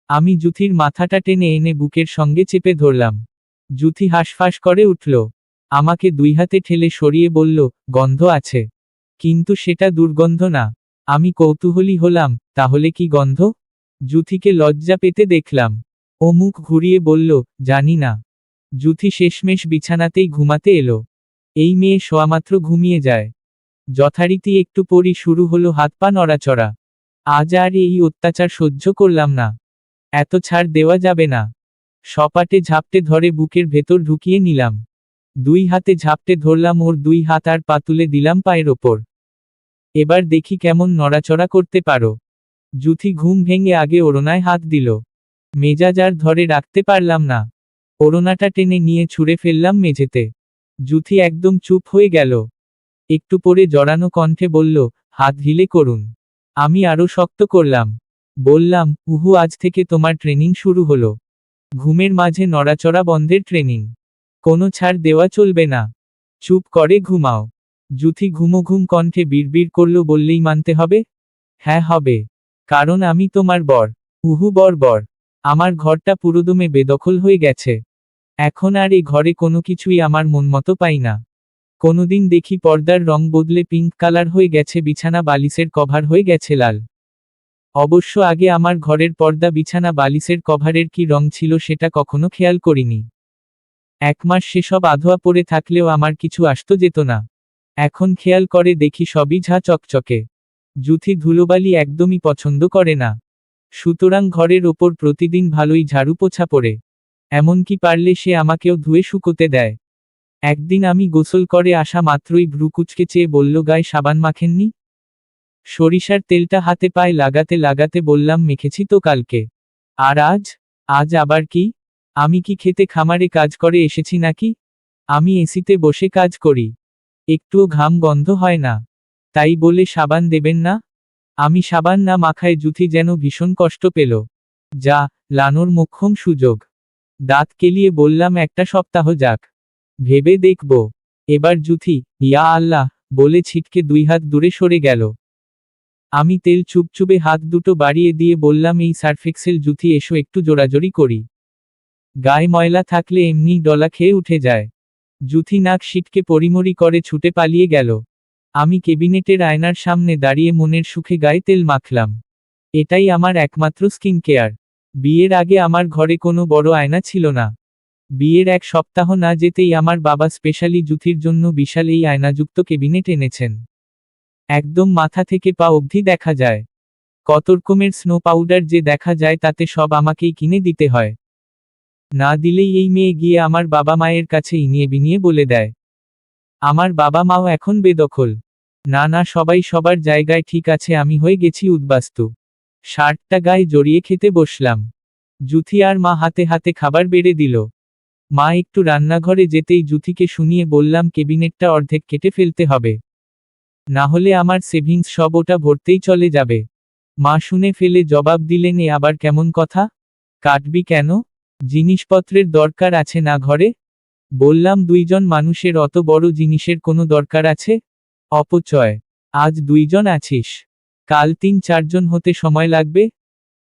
আমি জুথির মাথাটা টেনে এনে বুকের সঙ্গে চেপে ধরলাম। জুথি হাঁসফাঁস করে উঠল। আমাকে দুই হাতে ঠেলে সরিয়ে বলল, গন্ধ আছে। কিন্তু সেটা দুর্গন্ধ না। আমি কৌতূহলী হলাম, তাহলে কি গন্ধ? জুথিকে লজ্জা পেতে দেখলাম। ও মুখ ঘুরিয়ে বলল, জানি না। জুথি শেষমেশ বিছানাতেই ঘুমাতে এলো। এই মেয়ে শোয়ামাত্র ঘুমিয়ে যায়। যথারীতি একটু পরই শুরু হলো হাত পা নড়াচড়া। আজ আর এই অত্যাচার সহ্য করলাম না। এত ছাড় দেওয়া যাবে না। সপাটে ঝাপটে ধরে বুকের ভেতর ঢুকিয়ে নিলাম। দুই হাতে ঝাপটে ধরলাম ওর দুই হাত আর পা তুলে দিলাম পায়ের ওপর। এবার দেখি কেমন নড়াচড়া করতে পারো। জুথি ঘুম ভেঙে আগে ওড়নায় হাত দিল। মেজাজ আর ধরে রাখতে পারলাম না। ওড়নাটা টেনে নিয়ে ছুঁড়ে ফেললাম মেঝেতে। জুথি একদম চুপ হয়ে গেল। একটু পরে জড়ানো কণ্ঠে বলল, হাত ঢিলে করুন। আমি আরো শক্ত করলাম। বললাম, উহু, আজ থেকে তোমার ট্রেনিং শুরু হলো। ঘুমের মাঝে নড়াচড়া বন্ধের ট্রেনিং। কোনো ছাড় দেওয়া চলবে না। চুপ করে ঘুমাও। জুথি ঘুমোঘুম কণ্ঠে বিড়বিড় করল, বললেই মানতে হবে? হ্যাঁ হবে। কারণ আমি তোমার বর। উহু, বর বর। আমার ঘরটা পুরোদমে বেদখল হয়ে গেছে। এখন আর এই ঘরে কোনো কিছুই আমার মন মতো পাই না। কোনোদিন দেখি পর্দার রং বদলে পিঙ্ক কালার হয়ে গেছে, বিছানা বালিশের কভার হয়ে গেছে লাল। অবশ্য আগে আমার ঘরের পর্দা বিছানা বালিশের কভারের কি রং ছিল সেটা কখনো খেয়াল করিনি। এক মাস সেসব আধোয়া পড়ে থাকলেও আমার কিছু আসতো যেত না। এখন খেয়াল করে দেখি সবই ঝা চকচকে। জুথি ধুলোবালি একদমই পছন্দ করে না। সুতরাং ঘরের ওপর প্রতিদিন ভালোই ঝাড়ু পোছা পড়ে। এমনকি পারলে সে আমাকেও ধুয়ে শুকোতে দেয়। একদিন আমি গোসল করে আসা মাত্রই ভ্রু কুঁচকে চেয়ে বলল, গায়ে সাবান মাখেননি? সরিষার তেলটা হাতে পায়ে লাগাতে লাগাতে বললাম, মেখেছি তো কালকে। আর আজ? আজ আবার কি? আমি কি খেতে খামারে কাজ করে এসেছি নাকি? আমি এসিতে বসে কাজ করি। একটুও ঘাম গন্ধ হয় না। তাই বলে সাবান দেবেন না? আমি সাবান না মাখায় জুথি যেন ভীষণ কষ্ট পেল। যা, লানোর মোক্ষম সুযোগ। দাঁত কেলিয়ে বললাম, একটা সপ্তাহ যাক। ভেবে দেখব। এবার জুথি, ইয়া আল্লাহ, বলে ছিটকে দুই হাত দূরে সরে গেল। আমি তেল চুপচুপে হাত দুটো বাড়িয়ে দিয়ে বললাম, এই সার্ফেক্সেল জুথি, এসো একটু জোরাজোরি করি। গায়ে ময়লা থাকলে এমনি ডলা খেয়ে উঠে যায়। জুথি নাক সিটকে পরিমরি করে ছুটে পালিয়ে গেল। আমি কেবিনেটের আয়নার সামনে দাঁড়িয়ে মনের সুখে গায়ে তেল মাখলাম। এটাই আমার একমাত্র স্কিন কেয়ার। বিয়ের আগে আমার ঘরে কোনো বড় আয়না ছিল না। বিয়ের এক সপ্তাহ না যেতেই আমার বাবা স্পেশালি জুথির জন্য বিশাল এই আয়নাযুক্ত কেবিনেট এনেছেন। একদম মাথা থেকে পা অবধি দেখা যায়। কত রকমের স্নো পাউডার যে দেখা যায়, তাতে সব আমাকেই কিনে দিতে হয়। না দিলেই এই মেয়ে গিয়ে আমার বাবা মায়ের কাছে ইনিয়ে বিনিয়ে বলে দেয়। আমার বাবা মাও এখন বেদখল। না না, সবাই সবার জায়গায় ঠিক আছে, আমি হয়ে গেছি উদ্বাস্তু। শার্টটা গায়ে জড়িয়ে খেতে বসলাম। জুথি আর মা হাতে হাতে খাবার বেড়ে দিল। মা একটু রান্নাঘরে যেতেই জুথিকে শুনিয়ে বললাম, কেবিনেটটা অর্ধেক কেটে ফেলতে হবে। না হলে আমার সেভিংস সব ওটা ভরতেই চলে যাবে। মা শুনে ফেলে জবাব দিলেন, এ আবার কেমন কথা? কাটবি কেন? জিনিসপত্রের দরকার আছে না ঘরে? বললাম, দুইজন মানুষের অত বড় জিনিসের কোনো দরকার আছে? অপচয়। আজ দুইজন আছিস, কাল 3-4 জন হতে সময় লাগবে।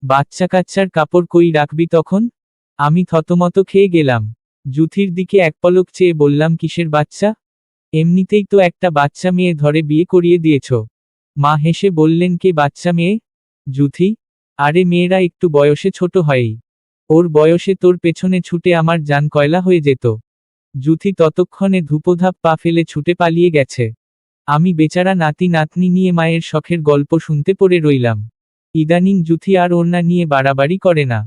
বাচ্চা কাচ্চার কাপড় কই রাখবি তখন? আমি থতমত খেয়ে গেলাম। জুথির দিকে এক পলক চেয়ে বললাম, কিসের বাচ্চা? এমনিতেই তো একটা বাচ্চা মেয়ে ধরে বিয়ে করিয়ে দিয়েছ। মা হেসে বললেন, কে বাচ্চা মেয়ে? জুথি। আরে মেয়েরা একটু বয়সে ছোট হয়ই। ওর বয়সে তোর পেছনে ছুটে আমার জান কয়লা হয়ে যেত। জুথি ততক্ষণে ধূপধাপ পা ফেলে ছুটে পালিয়ে গেছে। আমি বেচারা নাতি নাতনি নিয়ে মায়ের শখের গল্প শুনতে পড়ে রইলাম। ইদানিং জুথি আর ওড়না নিয়ে বাড়াবাড়ি করে না।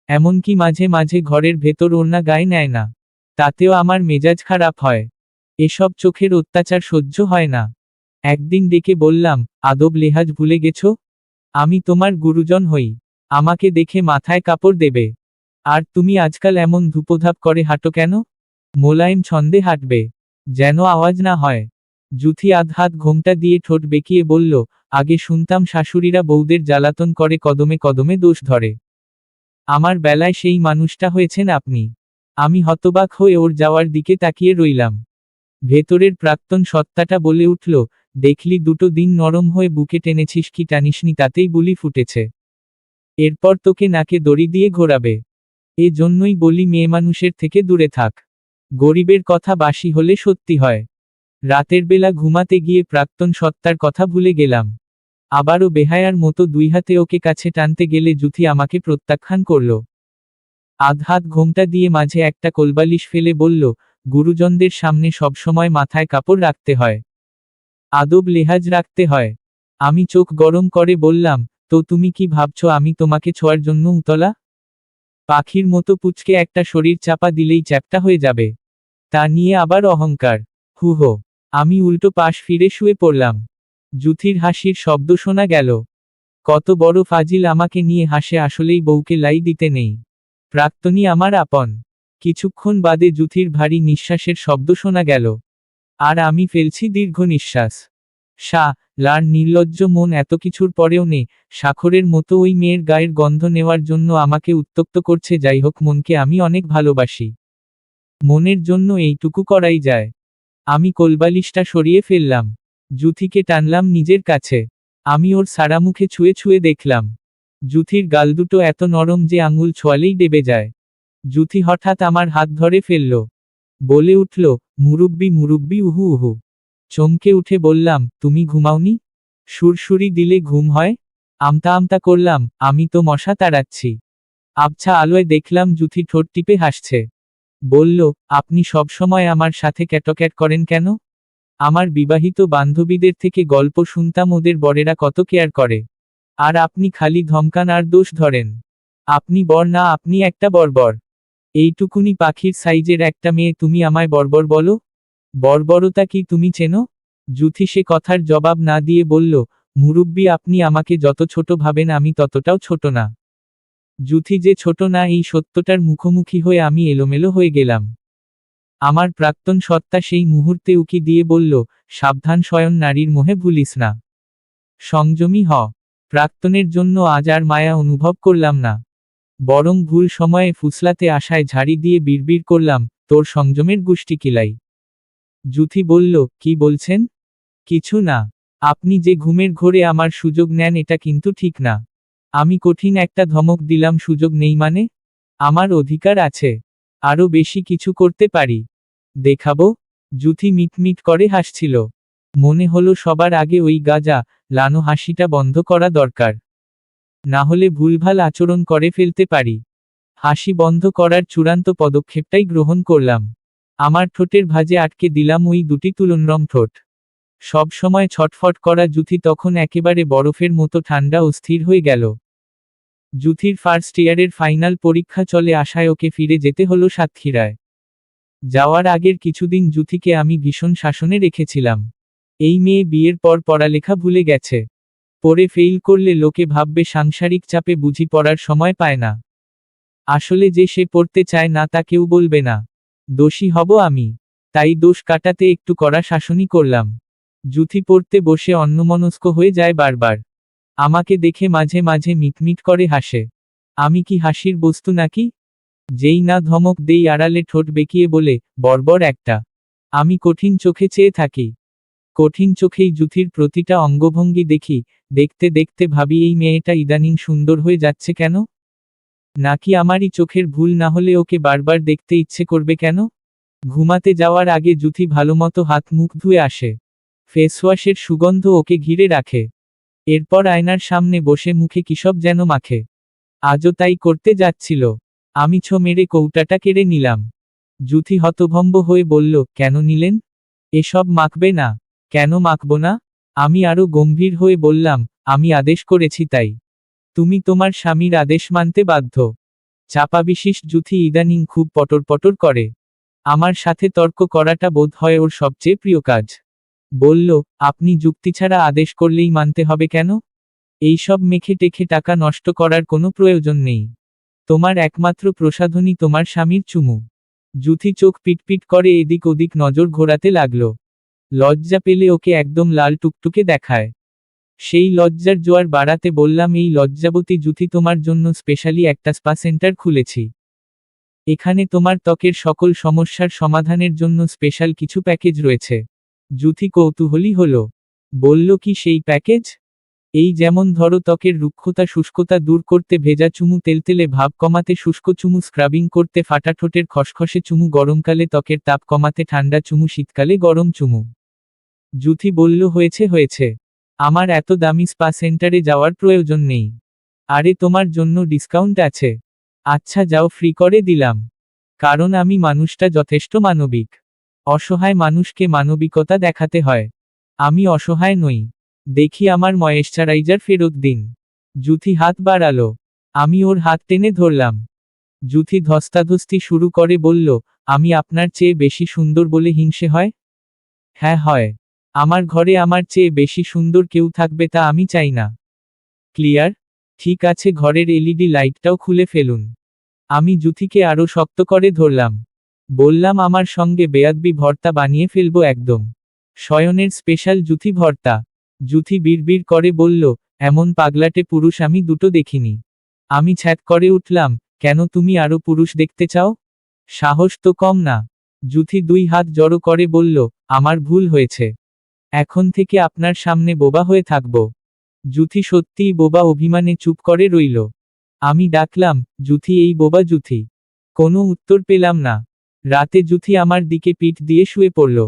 এমনকি মাঝে মাঝে ঘরের ভেতর ওড়না গায়ে নেয় না। তাতেও আমার মেজাজ খারাপ হয়। এসব চোখের অত্যাচার সহ্য হয় না। একদিন ডেকে বললাম, আদব লেহাজ ভুলে গেছ? আমি তোমার গুরুজন হই। আমাকে দেখে মাথায় কাপড় দেবে। আর তুমি আজকাল এমন ধূপধাপ করে হাঁটো কেন? মোলায়েম ছন্দে হাঁটবে, যেন আওয়াজ না হয়। জুথি আধহাত ঘোমটা দিয়ে ঠোঁট বেঁকিয়ে বলল, আগে শুনতাম শাশুড়িরা বউদের জ্বালাতন করে কদমে কদমে দোষ ধরে। আমার বেলায় সেই মানুষটা হয়েছেন আপনি। আমি হতবাক হয়ে ওর যাওয়ার দিকে তাকিয়ে রইলাম। ভেতরের প্রাক্তন সত্তাটা বলে উঠল, দেখলি দুটো দিন নরম হয়ে বুকে টেনেছিস কি টানিসনি, তাতেই বুলি ফুটেছে। এরপর তোকে নাকে দড়ি দিয়ে ঘোরাবে। এ জন্যই বলি মেয়ে মানুষের থেকে দূরে থাক। গরিবের কথা বাসি হলে সত্যি হয়। রাতের বেলা ঘুমাতে গিয়ে প্রাক্তন সত্তার কথা ভুলে গেলাম। আবারও বেহায়ার মতো দুই হাতে ওকে কাছে টানতে গেলে জুথি আমাকে প্রত্যাখ্যান করল। আধহাত ঘোমটা দিয়ে মাঝে একটা কোলবালিশ ফেলে বলল, গুরুজনদের সামনে সবসময় মাথায় কাপড় রাখতে হয়। আদব লেহাজ রাখতে হয়। আমি চোখ গরম করে বললাম, তো তুমি কি ভাবছো আমি তোমাকে ছোঁয়ার জন্য উতলা? পাখির মতো পুচকে একটা শরীর চাপা দিলেই চ্যাপ্টা হয়ে যাবে। তা নিয়ে আবার অহংকার। হুহো। আমি উল্টো পাশ ফিরে শুয়ে পড়লাম। জুথির হাসির শব্দ শোনা গেল। কত বড় ফাজিল আমাকে নিয়ে হাসে, আসলেই বউকে লাই দিতে নেই। প্রাক্তনী আমার আপন। কিছুক্ষণ বাদে জুথির ভারী নিঃশ্বাসের শব্দ শোনা গেল। আর আমি ফেলছি দীর্ঘ নিঃশ্বাস। লার নির্লজ্জ মন এত কিছুর পরেও স্বাক্ষরের মতো ওই মেয়ের গায়ের গন্ধ নেওয়ার জন্য আমাকে উত্ত্যক্ত করছে। যাই হোক, মনকে আমি অনেক ভালোবাসি। মনের জন্য এইটুকু করাই যায়। আমি কোলবালিশটা সরিয়ে ফেললাম। জুথিকে টানলাম নিজের কাছে। আমি ওর সারা মুখে ছুঁয়ে ছুঁয়ে দেখলাম। জুথির গাল দুটো এত নরম যে আঙুল ছোঁয়ালেই ডেবে যায়। জুথি হঠাৎ আমার হাত ধরে ফেলল। বলে উঠল, মুরুব্বি মুরুব্বি উহু উহু। চমকে উঠে বললাম, তুমি ঘুমাওনি? সুরসুরি দিলে ঘুম হয়? আমতা আমতা করলাম, আমি তো মশা তাড়াচ্ছি। আবছা আলোয় দেখলাম জুথি ঠোঁট টিপে হাসছে। বলল, আপনি সবসময় আমার সাথে ক্যাটক্যাট করেন কেন? আমার বিবাহিত বান্ধবীদের থেকে গল্প শুনতাম ওদের বরেরা কত কেয়ার করে। আর আপনি খালি ধমকান আর দোষ ধরেন। আপনি বর না, আপনি একটা বর্বর। এইটুকুনি পাখির সাইজের একটা মেয়ে তুমি আমায় বর্বর বলো? বর্বরতা কি তুমি চেনো? জুথি সে কথার জবাব না দিয়ে বলল, মুরুব্বি আপনি আমাকে যত ছোট ভাবেন আমি ততটাও ছোট না। জুথি যে ছোট না এই সত্যটার মুখোমুখি হয়ে আমি এলোমেলো হয়ে গেলাম। আমার প্রাক্তন সত্তা সেই মুহূর্তে উকি দিয়ে বলল, সাবধান, স্বয়ং নারীর মোহে ভুলিস না। সংযমী হ। প্রাক্তনের জন্য আজ আর মায়া অনুভব করলাম না। বরং ভুল সময়ে ফুসলাতে আসায় ঝাড়ি দিয়ে বিড়বিড় করলাম, তোর সংযমের গুষ্টি কিলাই। জুথি বলল, কি বলছেন? কিছু না। আপনি যে ঘুমের ঘোরে আমার সুযোগ নেন এটা কিন্তু ঠিক না। আমি কঠিন একটা ধমক দিলাম, সুযোগ নেই মানে? আমার অধিকার আছে। আরো বেশি কিছু করতে পারি। দেখাবো? জুথি মিটমিট করে হাসছিল। মনে হলো সবার আগে ওই গাজা লানো হাসিটা বন্ধ করা দরকার। না হলে ভুলভাল আচরণ করে ফেলতে পারি। হাসি বন্ধ করার চূড়ান্ত পদক্ষেপটাই গ্রহণ করলাম। আমার ঠোঁটের ভাঁজে আটকে দিলাম ওই দুটি তুলনরম ঠোঁট। সব সময় ছটফট করা জুথি তখন একেবারে বরফের মতো ঠান্ডা ও স্থির হয়ে গেল। জুথির ফার্স্ট ইয়ারের ফাইনাল পরীক্ষা চলে আসায় ওকে ফিরে যেতে হলো সাতক্ষীরায়। যাওয়ার আগের কিছুদিন জুথিকে আমি ভীষণ শাসনে রেখেছিলাম। এই মেয়ে বিয়ের পর পড়ালেখা ভুলে গেছে। পড়ে ফেইল করলে লোকে ভাববে সাংসারিক চাপে বুঝি পড়ার সময় পায় না। আসলে যে সে পড়তে চায় না তা কেউ বলবে না। দোষী হব আমি। তাই দোষ কাটাতে একটু কড়া শাসনই করলাম। জুথি পড়তে বসে অন্যমনস্ক হয়ে যায় বারবার। আমাকে দেখে মাঝে মাঝে মিটমিট করে হাসে। আমি কি হাসির বস্তু নাকি? যেই না ধমক দেই আড়ালে ঠোঁট বেঁকিয়ে বলে, বর্বর একটা। আমি কঠিন চোখে চেয়ে থাকি। কঠিন চোখেই জুথির প্রতিটা অঙ্গভঙ্গি দেখি, দেখতে দেখতে ভাবি এই মেয়েটা ইদানিং সুন্দর হয়ে যাচ্ছে কেন? নাকি আমারই চোখের ভুল, না হলে ওকে বারবার দেখতে ইচ্ছে করবে কেন? ঘুমাতে যাওয়ার আগে জুথি ভালোমতো হাত মুখ ধুয়ে আসে। ফেসওয়াশের সুগন্ধ ওকে ঘিরে রাখে। এরপর আয়নার সামনে বসে মুখে কিসব যেন মাখে। আজও তাই করতে যাচ্ছিল। আমি ছো মেরে কৌটাটা কেড়ে নিলাম। জুথি হতভম্ব হয়ে বলল, কেন নিলেন? এসব মাখবে না। কেন মাখব না? আমি আরো গম্ভীর হয়ে বললাম, আমি আদেশ করেছি তাই। তুমি তোমার স্বামীর আদেশ মানতে বাধ্য। চাপাবিশিষ জুথি ইদানিং খুব পটর পটর করে। আমার সাথে তর্ক করাটা বোধ হয় ওর সবচেয়ে প্রিয় কাজ। বলল, আপনি যুক্তি ছাড়া আদেশ করলেই মানতে হবে কেন? এইসব মেখে টেখে টাকা নষ্ট করার কোনো প্রয়োজন নেই। তোমার একমাত্র প্রসাধনী তোমার স্বামীর চুমু। জুথি চোখ পিটপিট করে এদিক ওদিক নজর ঘোরাতে লাগল। লজ্জা পেলে ওকে একদম লাল টুকটুকে দেখায়। সেই লজ্জার জোয়ার বাড়াতে বললাম, এই লজ্জাবতী জুথি, তোমার জন্য স্পেশালি একটা স্পা সেন্টার খুলেছি। এখানে তোমার ত্বকের সকল সমস্যার সমাধানের জন্য স্পেশাল কিছু প্যাকেজ রয়েছে। জুথি কৌতূহলী হলো। বলল, কি সেই প্যাকেজ? এই যেমন ধরো, ত্বকের রুক্ষতা শুষ্কতা দূর করতে ভেজা চুমু, তেলতেলে ভাব কমাতে শুষ্ক চুমু, স্ক্রাবিং করতে ফাটা ঠোঁটের খসখসে চুমু, গরমকালে ত্বকের তাপ কমাতে ঠান্ডা চুমু, শীতকালে গরম চুমু। জুথি বলল, হয়েছে হয়েছে, আমার এত দামি স্পা সেন্টারে যাওয়ার প্রয়োজন নেই। আরে তোমার জন্য ডিসকাউন্ট আছে। আচ্ছা যাও, ফ্রি করে দিলাম। কারণ আমি মানুষটা যথেষ্ট মানবিক। অসহায় মানুষকে মানবিকতা দেখাতে হয়। আমি অসহায় নই। দেখি আমার ময়েশ্চারাইজার ফেরত দিন। জুথি হাত বাড়ালো। আমি ওর হাত টেনে ধরলাম। জুথি ধস্তাধস্তি শুরু করে বলল, আমি আপনার চেয়ে বেশি সুন্দর বলে হিংসে হয়? হ্যাঁ হয়। আমার ঘরে আমার চেয়ে বেশি সুন্দর কেউ থাকবে তা আমি চাই না। ক্লিয়ার? ঠিক আছে, ঘরের এলইডি লাইটটাও খুলে ফেলুন। আমি জুথিকে আরো শক্ত করে ধরলাম। বললাম, আমার সঙ্গে বেয়াদবি ভর্তা বানিয়ে ফেলবো একদম। শয়নের স্পেশাল জুথি ভর্তা। জুথি বিড়বিড় করে বলল, এমন পাগলাটে পুরুষ আমি দুটো দেখিনি। আমি ছ্যাঁত করে উঠলাম, কেন, তুমি আরো পুরুষ দেখতে চাও? সাহস তো কম না। জুথি দুই হাত জড়ো করে বলল, আমার ভুল হয়েছে। এখন থেকে আপনার সামনে বোবা হয়ে থাকব। জুথি সত্যিই বোবা, অভিমানে চুপ করে রইল। আমি ডাকলাম, জুথি, এই বোবা জুথি। কোনো উত্তর পেলাম না। রাতে জুথি আমার দিকে পিঠ দিয়ে শুয়ে পড়ল।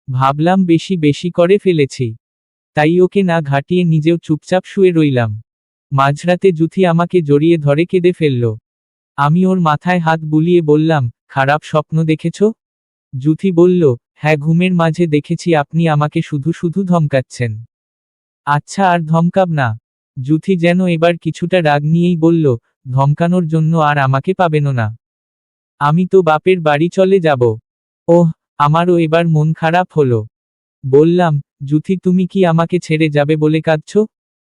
ভাবলাম বেশি বেশি করে ফেলেছি, তাই ওকে না ঘাটিয়ে নিজেও চুপচাপ শুয়ে রইলাম। মাঝরাতে জুথি আমাকে জড়িয়ে ধরে কেঁদে ফেলল। আমি ওর মাথায় হাত বুলিয়ে বললাম, খারাপ স্বপ্ন দেখেছ? জুথি বলল, হ্যাঁ, ঘুমের মাঝে দেখেছি আপনি আমাকে শুধু শুধু ধমকাচ্ছেন। আচ্ছা, আর ধমকাব না। জুথি যেন এবার কিছুটা রাগ নিয়েই বলল, ধমকানোর জন্য আর আমাকে পাবেন না। আমি তো বাপের বাড়ি চলে যাব। ওহ, আমারও এবার মন খারাপ হলো। বললাম, জুথি, তুমি কি আমাকে ছেড়ে যাবে বলে কাঁদছ?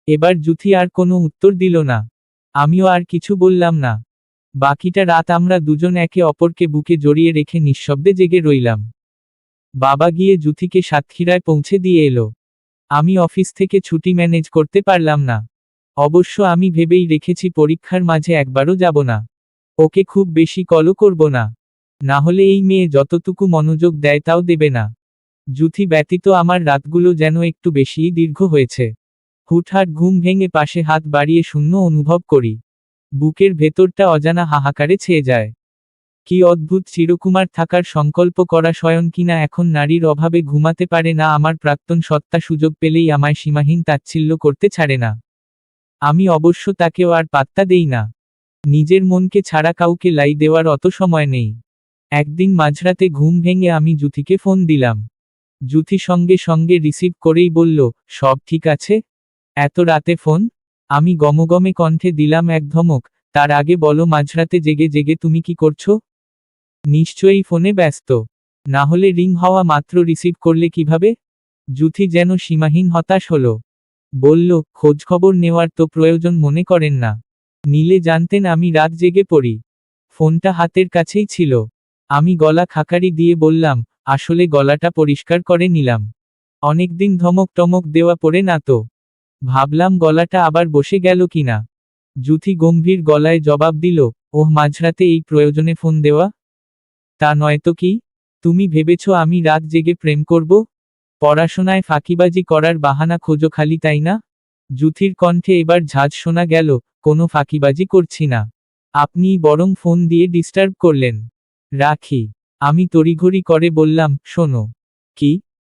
এবার জুথি আর কোনো উত্তর দিল না। আমিও আর কিছু বললাম না। বাকিটা রাত আমরা দুজন একে অপরকে বুকে জড়িয়ে রেখে নিঃশব্দে জেগে রইলাম। বাবা গিয়ে জুথিকে সাতক্ষীরায় পৌঁছে দিয়ে এলো। আমি অফিস থেকে ছুটি ম্যানেজ করতে পারলাম না। অবশ্য আমি ভেবেই রেখেছি পরীক্ষার মাঝে একবারও যাব না। ওকে খুব বেশি কলও করব না। না হলে এই মেয়ে যতটুকু মনোযোগ দেয় তাও দেবে না। জুথি ব্যতীত আমার রাতগুলো যেন একটু বেশিই দীর্ঘ হয়েছে। হুটহাট ঘুম ভেঙে পাশে হাত বাড়িয়ে শূন্য অনুভব করি। বুকের ভেতরটা অজানা হাহাকারে ছেয়ে যায়। কি অদ্ভুত চিরকুমার থাকার সংকল্প করা শয়ন কিনা এখন নারীর অভাবে ঘুমাতে পারে না। আমার প্রাক্তন সত্তা সুযোগ পেলেই আমায় সীমাহীন তাচ্ছিল্য করতে ছাড়ে না। আমি অবশ্য তাকেও আর পাত্তা দেই না। নিজের মনকে ছাড়া কাউকে লাই দেওয়ার অত সময় নেই। একদিন মাঝরাতে ঘুম ভেঙে আমি জুথিকে ফোন দিলাম। জুথি সঙ্গে সঙ্গে রিসিভ করেই বলল, সব ঠিক আছে? এত রাতে ফোন? আমি গমগমে কণ্ঠে দিলাম এক ধমক, তার আগে বলো, মাঝরাতে জেগে জেগে তুমি কি করছো? নিশ্চয়ই ফোনে ব্যস্ত। না হলে রিং হওয়া মাত্র রিসিভ করলে কিভাবে? জুথি যেন সীমাহীন হতাশ হলো। বলল, খোঁজখবর নেওয়ার তো প্রয়োজন মনে করেন না। নিলে জানতেন আমি রাত জেগে পড়ি। ফোনটা হাতের কাছেই ছিল। আমি গলা খাকারি দিয়ে বললাম, আসলে গলাটা পরিষ্কার করে নিলাম। অনেকদিন ধমক টমক দেওয়া পড়ে না তো। ভাবলাম গলাটা আবার বসে গেল কিনা। জুথি গম্ভীর গলায় জবাব দিল, ওহ, মাঝরাতে এই প্রয়োজনে ফোন দেওয়া? তা নয়তো কি? তুমি ভেবেছ আমি রাত জেগে প্রেম করব? পড়াশোনায় ফাঁকিবাজি করার বাহানা খোঁজো খালি, তাই না? জুথির কণ্ঠে এবার ঝাঁজ শোনা গেল, কোনো ফাঁকিবাজি করছি না। আপনিই বরং ফোন দিয়ে ডিস্টার্ব করলেন। রাখি। আমি তড়িঘড়ি করে বললাম, শোনো। কি?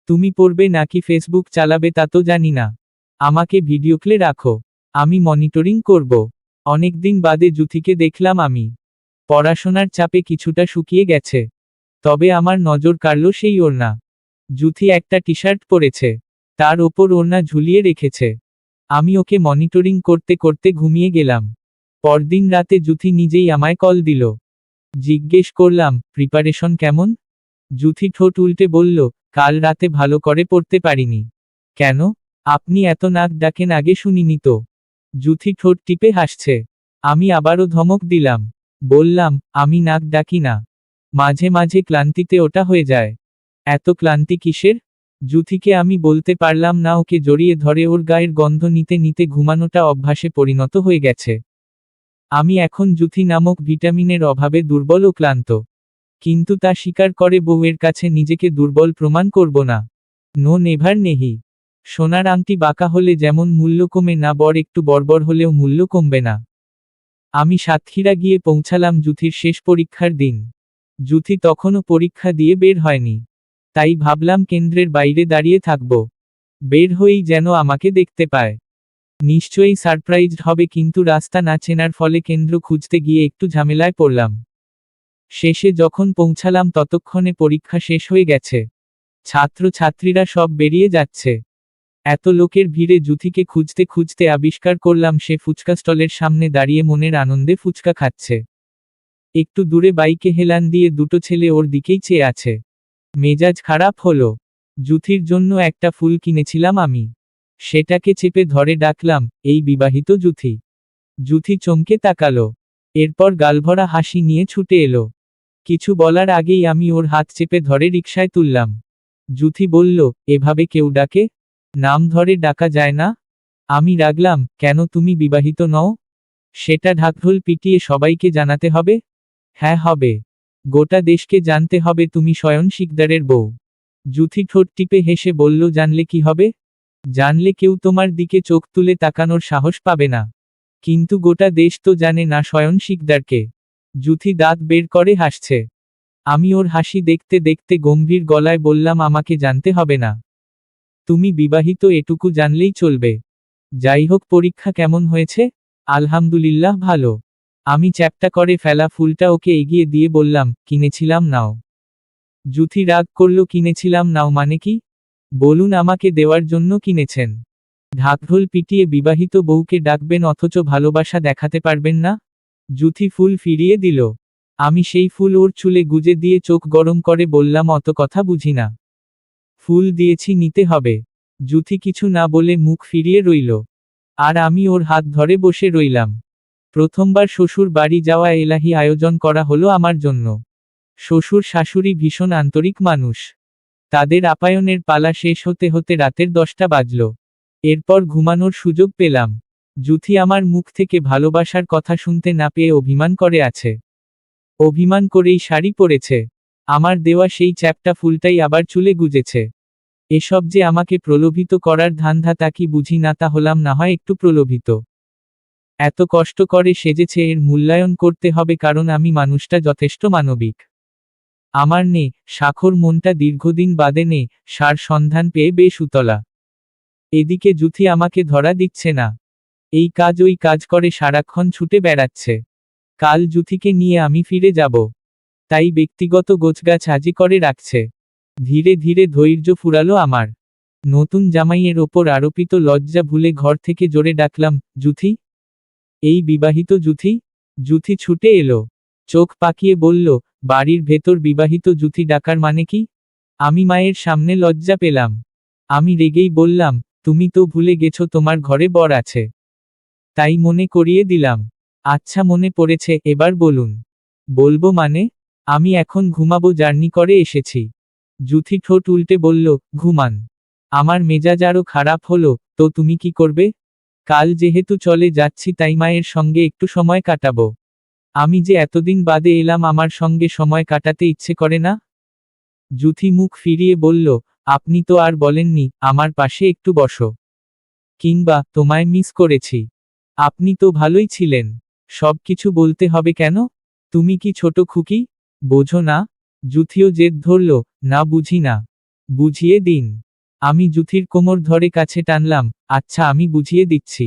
তুমি পড়বে নাকি ফেসবুক চালাবে তা তো জানি না। আমাকে ভিডিওক্লে রাখো। আমি মনিটরিং করব। অনেকদিন বাদে জুথিকে দেখলাম আমি। পড়াশোনার চাপে কিছুটা শুকিয়ে গেছে। তবে আমার নজর কাড়ল সেই ওড়না। জুথি একটা টি শার্ট পরেছে। তার ওপর ওড়না ঝুলিয়ে রেখেছে। আমি ওকে মনিটরিং করতে করতে ঘুমিয়ে গেলাম। পরদিন রাতে জুথি নিজেই আমায় কল দিল। জিজ্ঞেস করলাম, প্রিপারেশন কেমন? জুথি ঠোঁট উল্টে বলল, কাল রাতে ভালো করে পড়তে পারিনি। কেন? আপনি এত নাক ডাকেন আগে শুনিনি তো। জুথি ঠোঁট টিপে হাসছে। আমি আবারও ধমক দিলাম। বললাম, আমি নাক ডাকি না। মাঝে মাঝে ক্লান্তিতে ওটা হয়ে যায়। এত ক্লান্তি কিসের? জুথিকে আমি বলতে পারলাম না। ওকে জড়িয়ে ধরে ওর গায়ের গন্ধ নিতে নিতে ঘুমানোটা অভ্যাসে পরিণত হয়ে গেছে। আমি এখন জুথি নামক ভিটামিনের অভাবে দুর্বল ও ক্লান্ত। কিন্তু তা স্বীকার করে বউয়ের কাছে নিজেকে দুর্বল প্রমাণ করব না। নো নেভার নেহি। সোনার আংটি বাঁকা হলে যেমন মূল্য কমে না, বর একটু বর্বর হলেও মূল্য কমবে না। আমি সাতক্ষীরা গিয়ে পৌঁছালাম জুথির শেষ পরীক্ষার দিন। জুথি তখনও পরীক্ষা দিয়ে বের হয়নি। তাই ভাবলাম কেন্দ্রের বাইরে দাঁড়িয়ে থাকব। বের হয়েই যেন আমাকে দেখতে পায়। নিশ্চয়ই সারপ্রাইজড হবে, কিন্তু রাস্তা না চেনার ফলে কেন্দ্র খুঁজতে গিয়ে একটু ঝামেলায় পড়লাম। শেষে যখন পৌঁছালাম ততক্ষণে পরীক্ষা শেষ হয়ে গেছে। ছাত্রছাত্রীরা সব বেরিয়ে যাচ্ছে। এত লোকের ভিড়ে জুথিকে খুঁজতে খুঁজতে আবিষ্কার করলাম সে ফুচকা স্টলের সামনে দাঁড়িয়ে মনের আনন্দে ফুচকা খাচ্ছে। একটু দূরে বাইকে হেলান দিয়ে দুটো ছেলে ওর দিকেই চেয়ে আছে। মেজাজ খারাপ হলো। জুথির জন্য একটা ফুল কিনেছিলাম আমি। সেটাকে চেপে ধরে ডাকলাম, এই বিবাহিত জুথি। জুথি চমকে তাকালো। এরপর গালভরা হাসি নিয়ে ছুটে এলো। কিছু বলার আগেই আমি ওর হাত চেপে ধরে রিকশায় তুললাম। জুথি বলল, এভাবে কেউ ডাকে? নাম ধরে ডাকা যায় না? আমি রাগলাম, কেন তুমি বিবাহিত নও? সেটা ঢাকঢোল পিটিয়ে সবাইকে জানাতে হবে? হ্যাঁ হবে। গোটা দেশকে জানতে হবে তুমি স্বয়ং শিকদারের বউ। জুথি ঠোঁট টিপে হেসে বলল, জানলে কি হবে? জানলে কেউ তোমার দিকে চোখ তুলে তাকানোর সাহস পাবে না। কিন্তু গোটা দেশ তো জানে না স্বয়ং শিকদারকে। জুথি দাঁত বের করে হাসছে। আমি ওর হাসি দেখতে দেখতে গম্ভীর গলায় বললাম, আমাকে জানতে হবে না। তুমি বিবাহিত এটুকু জানলেই চলবে। যাই হোক, পরীক্ষা কেমন হয়েছে? আলহামদুলিল্লাহ ভালো। আমি চ্যাপ্টা করে ফেলা ফুলটা ওকে এগিয়ে দিয়ে বললাম, কিনেছিলাম নাও। জুথি রাগ করল, কিনেছিলাম নাও মানে কি? বলুন, আমাকে দেওয়ার জন্য কিনেছেন? ঢাকঢোল পিটিয়ে বিবাহিত বউকে ডাকবেন অথচ ভালোবাসা দেখাতে পারবেন না? জুথি ফুল ফিরিয়ে দিল। আমি সেই ফুল ওর চুলে গুজে দিয়ে চোখ গরম করে বললাম, অত কথা বুঝি না। ফুল দিয়েছি, নিতে হবে। জুথি কিছু না বলে মুখ ফিরিয়ে রইল। আর আমি ওর হাত ধরে বসে রইলাম। প্রথমবার শ্বশুর বাড়ি যাওয়া এলাহি আয়োজন করা হলো আমার জন্য। শ্বশুর শাশুড়ি ভীষণ আন্তরিক মানুষ। তাদের আপ্যায়নের পালা শেষ হতে হতে রাতের 10টা বাজল। এরপর ঘুমানোর সুযোগ পেলাম। জুথি আমার মুখ থেকে ভালোবাসার কথা শুনতে না পেয়ে অভিমান করে আছে। অভিমান করেই শাড়ি পরেছে। আমার দেওয়া সেই চ্যাপ্টা ফুলটাই আবার চুলে গুজেছে। এসব যে আমাকে প্রলোভিত করার ধান্ধা তা কি বুঝি না, তা হলাম না হয় একটু প্রলোভিত। এত কষ্ট করে সেজেছে, এর মূল্যায়ন করতে হবে, কারণ আমি মানুষটা যথেষ্ট মানবিক। আমার নে স্বাক্ষর মনটা দীর্ঘদিন বাদে নে সার সন্ধান পেয়ে বেশ উতলা। এদিকে জুথি আমাকে ধরা দিচ্ছে না। এই কাজ ওই কাজ করে সারাক্ষণ ছুটে বেড়াচ্ছে। কাল জুথিকে নিয়ে আমি ফিরে যাব। তাই ব্যক্তিগত গোছগাছ আজই করে রাখছে। ধীরে ধীরে ধৈর্য ফুরালো আমার। নতুন জামাইয়ের ওপর আরোপিত লজ্জা ভুলে ঘর থেকে জোরে ডাকলাম, জুথি। এই বিবাহিত জুথি। জুথি ছুটে এলো। চোখ পাকিয়ে বলল, বাড়ির ভেতর বিবাহিত জুথি ডাকার মানে কি? আমি মায়ের সামনে লজ্জা পেলাম। আমি রেগেই বললাম, তুমি তো ভুলে গেছো তোমার ঘরে বর আছে। তাই মনে করিয়ে দিলাম। আচ্ছা, মনে পড়েছে, এবার বলুন। বলবো মানে? আমি এখন ঘুমাবো, জার্নি করে এসেছি। জুথি ঠোঁট উল্টে বলল, ঘুমান। আমার মেজাজ আরো খারাপ হলো। তো তুমি কি করবে? কাল যেহেতু চলে যাচ্ছি তাই মায়ের সঙ্গে একটু সময় কাটাবো। আমি যে এতদিন বাদে এলাম, আমার সঙ্গে সময় কাটাতে ইচ্ছে করে না? জুথি মুখ ফিরিয়ে বলল, আপনি তো আর বলেননি আমার পাশে একটু বসো। কিংবা তোমায় মিস করেছি। আপনি তো ভালোই ছিলেন। সবকিছু বলতে হবে কেন? তুমি কি ছোট খুকি? বোঝো না? জুথিও জেদ ধরল, না বুঝি না। বুঝিয়ে দিন। আমি জুথির কোমর ধরে কাছে টানলাম, আচ্ছা আমি বুঝিয়ে দিচ্ছি।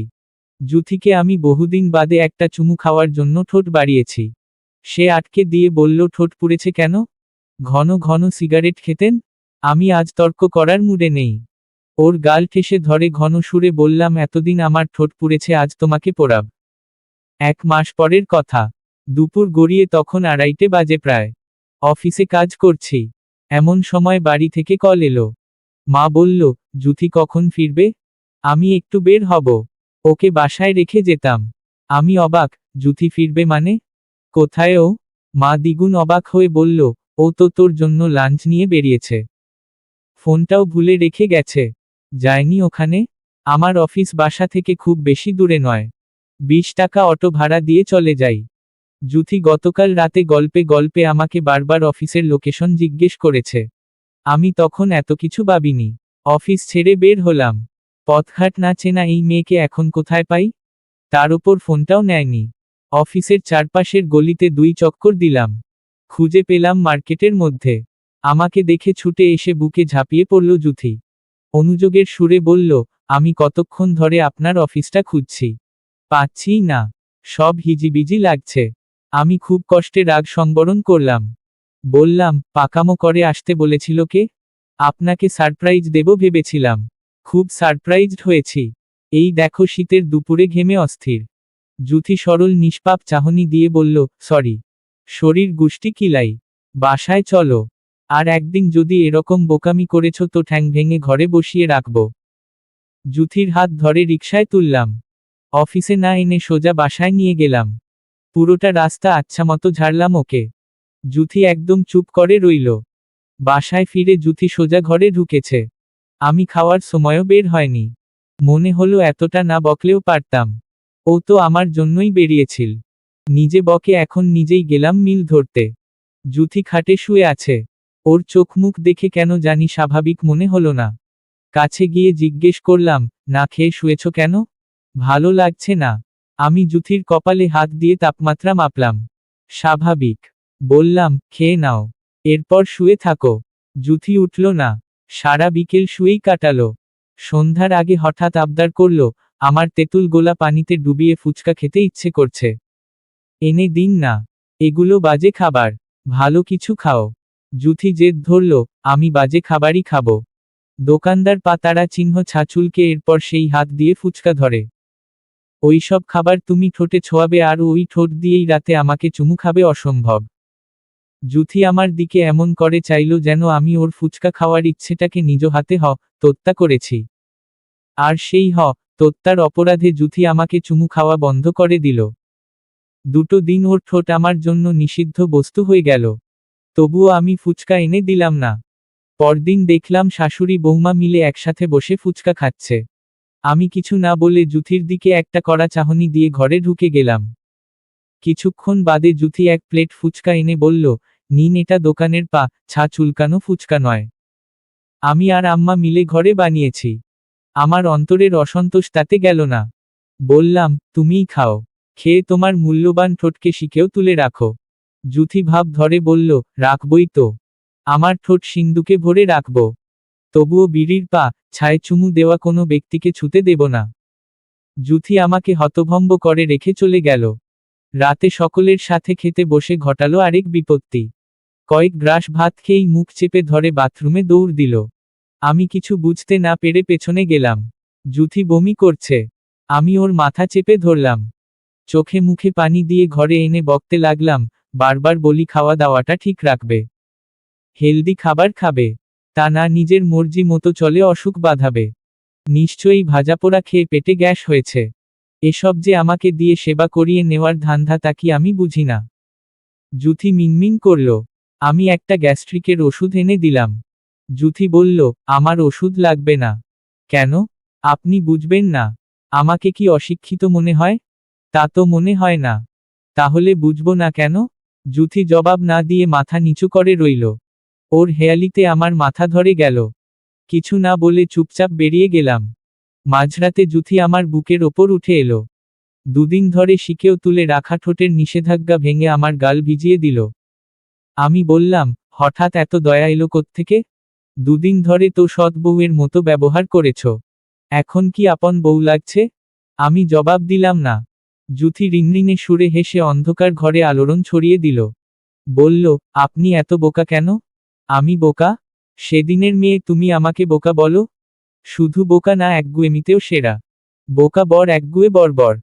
জুথিকে আমি বহুদিন বাদে একটা চুমু খাওয়ার জন্য ঠোঁট বাড়িয়েছি। সে আটকে দিয়ে বলল, ঠোঁট পুড়েছে কেন? ঘন ঘন সিগারেট খেতেন? আমি আজ তর্ক করার মুডে নেই। ওর গাল ঠেসে ধরে ঘন সুরে বললাম, এতদিন আমার ঠোঁট পুড়েছে, আজ তোমাকে পোড়াব। 1 মাস পরের কথা। দুপুর গড়িয়ে তখন 2:30 বাজে প্রায়। অফিসে কাজ করছি। এমন সময় বাড়ি থেকে কল এলো। মা বলল, জুথি কখন ফিরবে? আমি একটু বের হব। ওকে বাসায় রেখে যেতাম। আমি অবাক, জুথি ফিরবে মানে? কোথায় ও? মা দ্বিগুণ অবাক হয়ে বলল, ও তো তোর জন্য লাঞ্চ নিয়ে বেরিয়েছে। ফোনটাও ভুলে রেখে গেছে। যায়নি ওখানে? আমার অফিস বাসা থেকে খুব বেশি দূরে নয়। 20 টাকা অটো ভাড়া দিয়ে চলে যাই। জুথি গতকাল রাতে গল্পে গল্পে আমাকে বারবার অফিসের লোকেশন জিজ্ঞেস করেছে। আমি তখন এত কিছু ভাবিনি। অফিস ছেড়ে বের হলাম। পথঘাট না চেনা এই মেয়েকে এখন কোথায় পাই? তার উপর ফোনটাও নেয়নি। অফিসের চারপাশের গলিতে 2 চক্কর দিলাম। খুঁজে পেলাম মার্কেটের মধ্যে। আমাকে দেখে ছুটে এসে বুকে ঝাঁপিয়ে পড়ল জুথি। অনুযোগের সুরে বলল, আমি কতক্ষণ ধরে আপনার অফিসটা খুঁজছি। পাচ্ছিই না। সব হিজিবিজি লাগছে। আমি খুব কষ্টে রাগ সংবরণ করলাম। বললাম, পাকামো করে আসতে বলেছিল কে? আপনাকে সারপ্রাইজ দেব ভেবেছিলাম। খুব সারপ্রাইজড হয়েছি। এই দেখো শীতের দুপুরে ঘেমে অস্থির। জুথি সরল নিষ্পাপ চাহনি দিয়ে বলল, সরি। শরীর গুষ্টি কিলাই। বাসায় চলো। আর একদিন যদি এরকম বোকামি করেছ তো ঠ্যাং ভেঙে ঘরে বসিয়ে রাখব। জুথির হাত ধরে রিকশায় তুললাম। অফিসে না এনে সোজা বাসায় নিয়ে গেলাম। পুরোটা রাস্তা আচ্ছামতো ঝাড়লাম ওকে। জুথি একদম চুপ করে রইল। বাসায় ফিরে জুথি সোজা ঘরে ঢুকেছে। আমি খাওয়ার সময়ও বের হয়নি। মনে হলো এতটা না বকলেও পারতাম। ও তো আমার জন্যই বেরিয়েছিল। নিজে বকে এখন নিজেই গেলাম মিল ধরতে। জুথি খাটে শুয়ে আছে। ওর চোখ মুখ দেখে কেন জানি স্বাভাবিক মনে হলো না। কাছে গিয়ে জিজ্ঞেস করলাম, না খেয়ে শুয়েছ কেন? ভালো লাগছে না। আমি জুথির কপালে হাত দিয়ে তাপমাত্রা মাপলাম। স্বাভাবিক। বললাম, খেয়ে নাও। এরপর শুয়ে থাকো। জুথি উঠল না। সারা বিকেল শুয়েই কাটালো। সন্ধ্যার আগে হঠাৎ আবদার করল, আমার তেঁতুল গোলা পানিতে ডুবিয়ে ফুচকা খেতে ইচ্ছে করছে। এনে দিন না। এগুলো বাজে খাবার। ভালো কিছু খাও। জুথি জেদ ধরল, আমি বাজে খাবারই খাবো। দোকানদার পাতারা চিহ্ন ছাচুলকে এরপর সেই হাত দিয়ে ফুচকা ধরে। ওইসব খাবার তুমি ঠোঁটে ছোঁয়াবে আর ওই ঠোঁট দিয়েই রাতে আমাকে চুমু খাবে? অসম্ভব। জুথি আমার দিকে এমন করে চাইল যেন আমি ওর ফুচকা খাওয়ার ইচ্ছেটাকে নিজ হাতে তোত্তা করেছি। আর সেই তোত্তার অপরাধে জুথি আমাকে চুমু খাওয়া বন্ধ করে দিল। 2 দিন ওর ঠোঁট আমার জন্য নিষিদ্ধ বস্তু হয়ে গেল। তবুও আমি ফুচকা এনে দিলাম না। পরদিন দেখলাম শাশুড়ি বৌমা মিলে একসাথে বসে ফুচকা খাচ্ছে। আমি কিছু না বলে জুথির দিকে একটা কড়া চাহনি দিয়ে ঘরে ঢুকে গেলাম। কিছুক্ষণ বাদে জুথি 1 প্লেট ফুচকা এনে বলল, নিন, এটা দোকানের ছা চুলকানো ফুচকা নয়। আমি আর আম্মা মিলে ঘরে বানিয়েছি। আমার অন্তরের অসন্তোষ তাতে গেল না। বললাম, তুমিই খাও। খেয়ে তোমার মূল্যবান ঠোঁটকে শিখেও তুলে রাখো। জুথি ভাব ধরে বলল, রাখবই তো। আমার ঠোঁট সিন্দুকে ভরে রাখব। তবুও বিড়ির ছায় চুমু দেওয়া কোনো ব্যক্তিকে ছুতে দেব না। জুথি আমাকে হতভম্ব করে রেখে চলে গেল। রাতে সকলের সাথে খেতে বসে ঘটালো আরেক বিপত্তি। কয়েক গ্রাস ভাত খেয়েই মুখ চেপে ধরে বাথরুমে দৌড় দিল। আমি কিছু বুঝতে না পেরে পেছনে গেলাম। জুথি বমি করছে। আমি ওর মাথা চেপে ধরলাম। চোখে মুখে পানি দিয়ে ঘরে এনে বকতে লাগলাম, বারবার বলি খাওয়া দাওয়াটা ঠিক রাখবে। হেলদি খাবার খাবে। তা না নিজের মর্জি মতো চলে অসুখ বাঁধাবে। নিশ্চয়ই ভাজাপোড়া খেয়ে পেটে গ্যাস হয়েছে। এসব যে আমাকে দিয়ে সেবা করিয়ে নেওয়ার ধান্ধা তা কি আমি বুঝি না। জুথি মিনমিন করল। আমি একটা গ্যাস্ট্রিকের ওষুধ এনে দিলাম। জুথি বলল, আমার ওষুধ লাগবে না। কেন? আপনি বুঝবেন না? আমাকে কি অশিক্ষিত মনে হয়? তা তো মনে হয় না। তাহলে বুঝবো না কেন? জুথি জবাব না দিয়ে মাথা নিচু করে রইল। ওর হেয়ালিতে আমার মাথা ধরে গেল। কিছু না বলে চুপচাপ বেরিয়ে গেলাম। মাঝরাতে জুথি আমার বুকের ওপর উঠে এলো। দুদিন ধরে শিকেও তুলে রাখা ঠোঁটের নিষেধাজ্ঞা ভেঙে আমার গাল ভিজিয়ে দিল। আমি বললাম, হঠাৎ এত দয়া এলো কোত্থেকে? দুদিন ধরে তো সৎ বউয়ের মতো ব্যবহার করেছ, এখন কি আপন বউ লাগছে? আমি জবাব দিলাম না। জুথি রিনরিনে সুরে হেসে অন্ধকার ঘরে আলোড়ন ছড়িয়ে দিল। বলল, আপনি এত বোকা কেন? আমি বোকা? সেদিনের মেয়ে তুমি আমাকে বোকা বলো? শুধু বোকা না, একগুঁয়েমিতেও সেরা। বোকা বর, একগুঁয়ে বর্বর।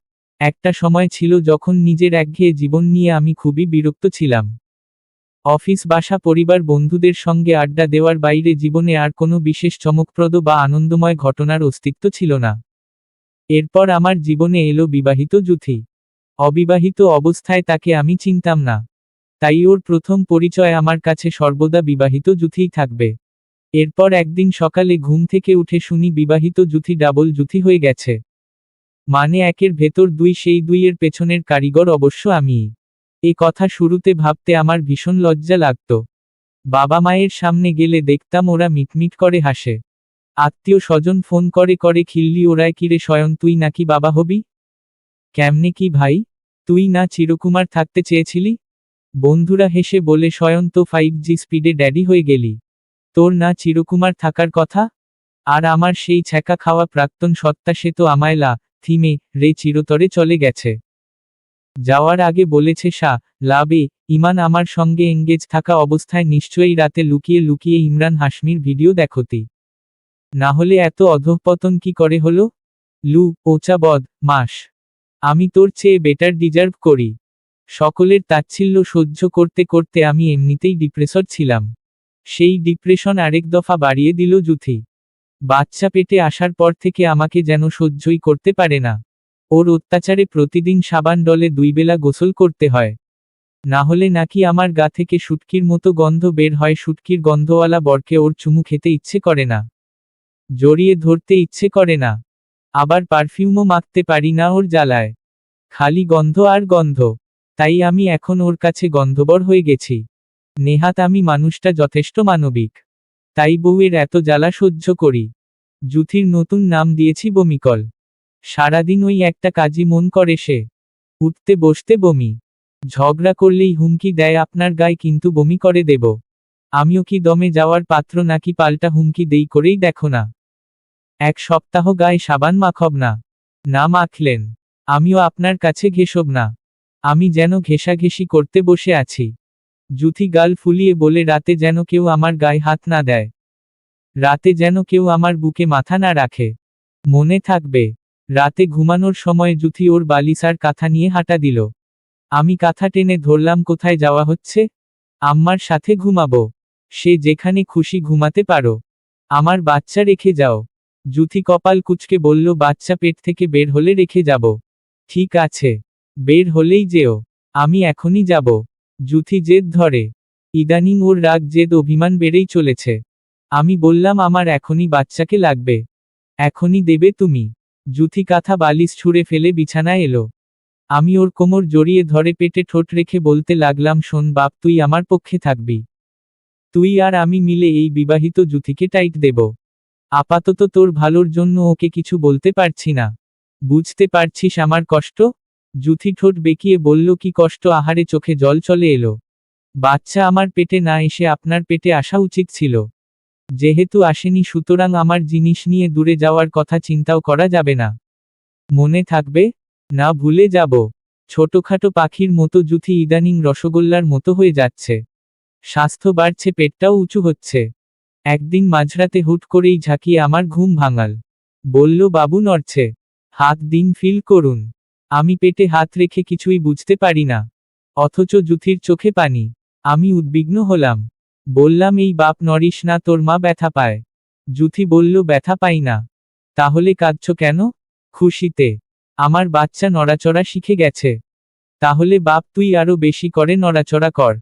একটা সময় ছিল যখন নিজের একঘেয়ে জীবন নিয়ে আমি খুবই বিরক্ত ছিলাম। অফিস, বাসা, পরিবার, বন্ধুদের সঙ্গে আড্ডা দেওয়ার বাইরে জীবনে আর কোনো বিশেষ চমকপ্রদ বা আনন্দময় ঘটনার অস্তিত্ব ছিল না। এরপর আমার জীবনে এলো বিবাহিত জুথি। অবিবাহিত অবস্থায় তাকে আমি চিনতাম না, তাই ওর প্রথম পরিচয় আমার কাছে সর্বদা বিবাহিত জুথিই থাকবে। এরপর একদিন সকালে ঘুম থেকে উঠে শুনি বিবাহিত জুথি ডাবল জুথি হয়ে গেছে। মানে একের ভেতর দুই, সেই দুইয়ের পেছনের কারিগর অবশ্য আমিই। এ কথা শুরুতে ভাবতে আমার ভীষণ লজ্জা লাগত। বাবা মায়ের সামনে গেলে দেখতাম ওরা মিটমিট করে হাসে। আত্মীয় স্বজন ফোন করে করে খিল্লি ওরায়, কিরে স্বয়ন, তুই নাকি বাবা হবি? কেমনে কি ভাই, তুই না চিরকুমার থাকতে চেয়েছিলি? বন্ধুরা হেসে বলে, স্বয়ন তো 5G স্পিডে ড্যাডি হয়ে গেলি, তোর না চিরকুমার থাকার কথা? আর আমার সেই ছ্যাঁকা খাওয়া প্রাক্তন সত্তা, সে তো আমায় থিমে রে চিরতরে চলে গেছে। যাওয়ার আগে বলেছে লাবে ইমান আমার সঙ্গে এঙ্গেজ থাকা অবস্থায় নিশ্চয়ই রাতে লুকিয়ে লুকিয়ে ইমরান হাশমির ভিডিও দেখতি। না হলে এত অধঃপতন কি করে হলো? ওচা বদ মাস। আমি তোর চেয়ে বেটার ডিজার্ভ করি। সকলের তাচ্ছিল্য সহ্য করতে করতে আমি এমনিতেই ডিপ্রেসর ছিলাম। সেই ডিপ্রেশন আরেক দফা বাড়িয়ে দিল জুথি। বাচ্চা পেটে আসার পর থেকে আমাকে যেন সহ্যই করতে পারে না। ওর অত্যাচারে প্রতিদিন সাবান ডলে 2 বেলা গোসল করতে হয়। না হলে নাকি আমার গা থেকে শুটকির মতো গন্ধ বের হয়। শুটকির গন্ধওয়ালা বরকে ওর চুমু খেতে ইচ্ছে করে না, জড়িয়ে ধরতে ইচ্ছে করে না, আবার পারফিউমও মাখতে পারি না ওর জ্বালায়। খালি গন্ধ আর গন্ধ। তাই আমি এখন ওর কাছে গন্ধবর হয়ে গেছি। নেহাত আমি মানুষটা যথেষ্ট মানবিক, তাই বউয়ের এত জ্বালা সহ্য করি। জুথির নতুন নাম দিয়েছি বমিকল। সারাদিন ওই একটা কাজই মন করে সে, উঠতে বসতে বমি। ঝগড়া করলেই হুমকি দেয়, আপনার গায়ে কিন্তু বমি করে দেব। আমিও কি দমে যাওয়ার পাত্র নাকি পাল্টা হুমকি দেই করেই দেখো না। 1 সপ্তাহ গায়ে সাবান মাখব না, না মাখলেন আমিও আপনার কাছে ঘেঁষব না। আমি যেন ঘেঁষাঘেঁষি করতে বসে আছি। জুথি গাল ফুলিয়ে বলে, রাতে যেন কেউ আমার গায়ে হাত না দেয়, রাতে যেন কেউ আমার বুকে মাথা না রাখে। মনে থাকবে। রাতে ঘুমানোর সময় জুথি ওর বালিশ আর কাঁথা নিয়ে হাঁটা দিল। আমি কাঁথা টেনে ধরলাম, কোথায় যাওয়া হচ্ছে? আম্মার সাথে ঘুমাবো। সে যেখানে খুশি ঘুমাতে পারো, আমার বাচ্চা রেখে যাও। জুথি কপাল কুঁচকে বলল, বাচ্চা পেট থেকে বের হলে রেখে যাব। ঠিক আছে, বের হলেই যেও, আমি এখনই যাব। জুথি জেদ ধরে। ইদানিং ওর রাগ জেদ অভিমান বেড়েই চলেছে। আমি বললাম, আমার এখনই বাচ্চাকে লাগবে। এখনই দেবে তুমি? জুথি কাঁথা বালিশ ছুঁড়ে ফেলে বিছানায় এলো। আমি ওর কোমর জড়িয়ে ধরে পেটে ঠোঁট রেখে বলতে লাগলাম, শোন বাপ, তুই আমার পক্ষে থাকবি। তুই আর আমি মিলে এই বিবাহিত জুথিকে টাইট দেব। আপাতত তোর ভালোর জন্য ওকে কিছু বলতে পারছি না। বুঝতে পারছিস আমার কষ্ট? জুথি ঠোঁট বেঁকিয়ে বলল, কি কষ্ট? আহারে, চোখে জল চলে এলো। বাচ্চা আমার পেটে না এসে আপনার পেটে আসা উচিত ছিল। যেহেতু আসেনি, সুতরাং আমার জিনিস নিয়ে দূরে যাওয়ার কথা চিন্তাও করা যাবে না। মনে থাকবে? না ভুলে যাব। ছোটখাটো পাখির মতো জুথি ইদানিং রসগোল্লার মতো হয়ে যাচ্ছে। স্বাস্থ্য বাড়ছে, পেটটাও উঁচু হচ্ছে। একদিন মাঝরাতে হুট করেই ঝাঁকিয়ে আমার ঘুম ভাঙাল। বলল, বাবু নড়ছে, হাত দিন, ফিল করুন। আমি পেটে হাত রেখে কিছুই বুঝতে পারি না, অথচ জুথির চোখে পানি। আমি উদ্বিগ্ন হলাম। বললাম, এই বাপ, নড়িস না, তোর মা ব্যথা পায়। জুথি বলল, ব্যথা পাই না। তাহলে কাঁদছ কেন? খুশিতে। আমার বাচ্চা নড়াচড়া শিখে গেছে। তাহলে বাপ, তুই আরো বেশি করে নড়াচড়া কর,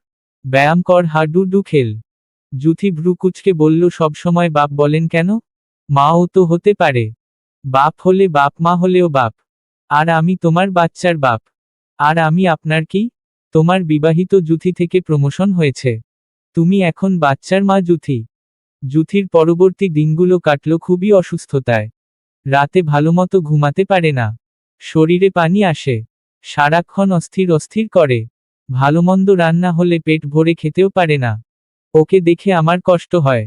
ব্যায়াম কর, হাডুডু খেল। জুথি ভ্রু কুঁচকে বলল, সবসময় বাপ বলেন কেন? মাও তো হতে পারে। বাপ হলে বাপ, মা হলেও বাপ। আর আমি তোমার বাচ্চার বাপ। আর আমি আপনার কি? তোমার বিবাহিত জুথি থেকে প্রমোশন হয়েছে, তুমি এখন বাচ্চার মা জুথি। জুথির পরবর্তী দিনগুলো কাটল খুবই অসুস্থতায়। রাতে ভালোমতো ঘুমাতে পারে না। শরীরে পানি আসে। সারাক্ষণ অস্থির অস্থির করে। ভালোমন্দ রান্না হলে পেট ভরে খেতেও পারে না। ওকে দেখে আমার কষ্ট হয়।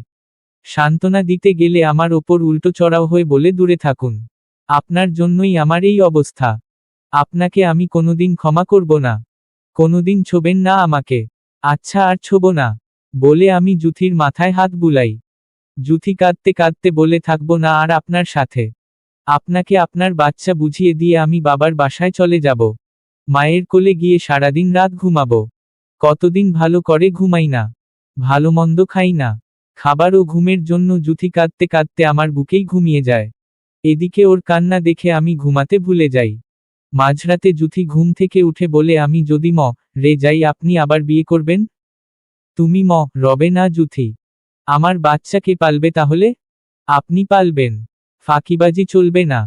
সান্ত্বনা দিতে গেলে আমার ওপর উল্টো চড়াও হয়ে বলে দূরে থাকুন। আপনার জন্যই আমার এই অবস্থা। আপনাকে আমি কোনোদিন ক্ষমা করব না। কোনোদিন ছোবেন না আমাকে। আচ্ছা আর ছোব না। বলে আমি জুথির মাথায় হাত বুলাই। জুথি কাঁদতে কাঁদতে বলে থাকবো না আর আপনার সাথে। আপনাকে আপনার বাচ্চা বুঝিয়ে দিয়ে আমি বাবার বাসায় চলে যাব। মায়ের কোলে গিয়ে সারাদিন রাত ঘুমাবো। কতদিন ভালো করে ঘুমাই না। ভালো মন্দ খাই না। খাবার ও ঘুমের জন্য জুথি কাঁদতে কাঁদতে আমার বুকেই ঘুমিয়ে যায়। এদিকে ওর কান্না দেখে আমি ঘুমাতে ভুলে যাই। মাঝরাতে জুথি ঘুম থেকে উঠে বলে আমি যদি রে যাই আপনি আবার বিয়ে করবেন? তুমি রবে না জুথি। আমার বাচ্চাকে পালবে তাহলে? আপনি পালবেন। ফাঁকিবাজি চলবে না।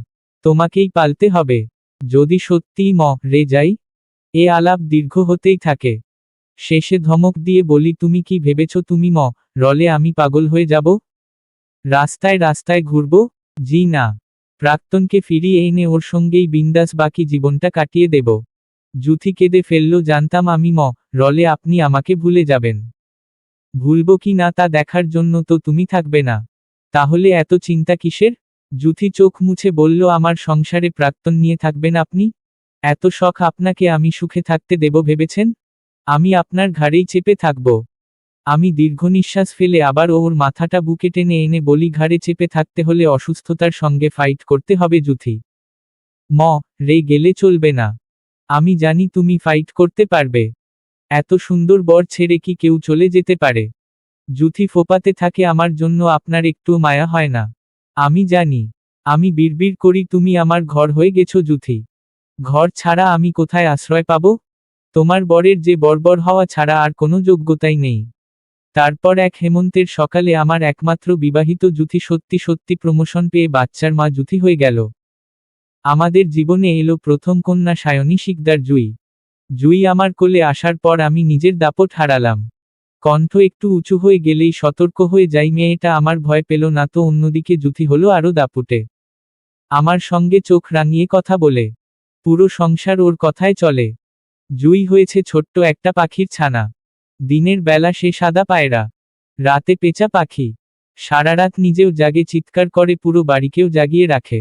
তোমাকেই পালতে হবে। যদি সত্যিই রে যাই? এ আলাপ দীর্ঘ হতেই থাকে। শেষে ধমক দিয়ে বলি তুমি কি ভেবেছ তুমি রলে আমি পাগল হয়ে যাব? রাস্তায় রাস্তায় ঘুরব? জি না। প্রাক্তনকে ফিরিয়ে এনে ওর সঙ্গেই বিন্দাস বাকি জীবনটা কাটিয়ে দেব। জুথি কেঁদে ফেলল জানতাম আমি রলে আপনি আমাকে ভুলে যাবেন। ভুলব কি না তা দেখার জন্য তো তুমি থাকবে না। তাহলে এত চিন্তা কিসের? জুথি চোখ মুছে বলল আমার সংসারে প্রাক্তন নিয়ে থাকবেন আপনি? এত শখ আপনাকে আমি সুখে থাকতে দেব ভেবেছেন? আমি আপনার ঘাড়েই চেপে থাকব। আমি দীর্ঘনিশ্বাস ফেলে আবার ওর মাথাটা বুকে টেনে এনে বলি ঘাড়ে চেপে থাকতে হলে অসুস্থতার সঙ্গে ফাইট করতে হবে জুথি। রে গেলে চলবে না। আমি জানি তুমি ফাইট করতে পারবে। এত সুন্দর বর ছেড়ে কি কেউ চলে যেতে পারে? জুথি ফোপাতে থাকে আমার জন্য আপনার একটুও মায়া হয় না। আমি জানি। আমি বিড়বিড় করি তুমি আমার ঘর হয়ে গেছো জুথি। ঘর ছাড়া আমি কোথায় আশ্রয় পাব? তোমার বরের যে বর্বর হওয়া ছাড়া আর কোনো যোগ্যতাই নেই। তারপর এক হেমন্তের সকালে আমার একমাত্র বিবাহিত জুথি সত্যি সত্যি প্রমোশন পেয়ে বাচ্চার মা জুথি হয়ে গেল। আমাদের জীবনে এলো প্রথম কন্যা সায়নী শিকদার জুই। জুই আমার কোলে আসার পর আমি নিজের দাপট হারালাম। কণ্ঠ একটু উঁচু হয়ে গেলেই সতর্ক হয়ে যাই মেয়েটা আমার ভয় পেল না তো অন্যদিকে জুথি হলো আরও দাপুটে। আমার সঙ্গে চোখ রাঙিয়ে কথা বলে। পুরো সংসার ওর কথায় চলে। জুই হয়েছে ছোট্ট একটা পাখির ছানা। দিনের বেলা সে সাদা পায়রা। রাতে পেঁচা পাখি। সারারাত নিজেও জাগে চিৎকার করে পুরো বাড়িকেও জাগিয়ে রাখে।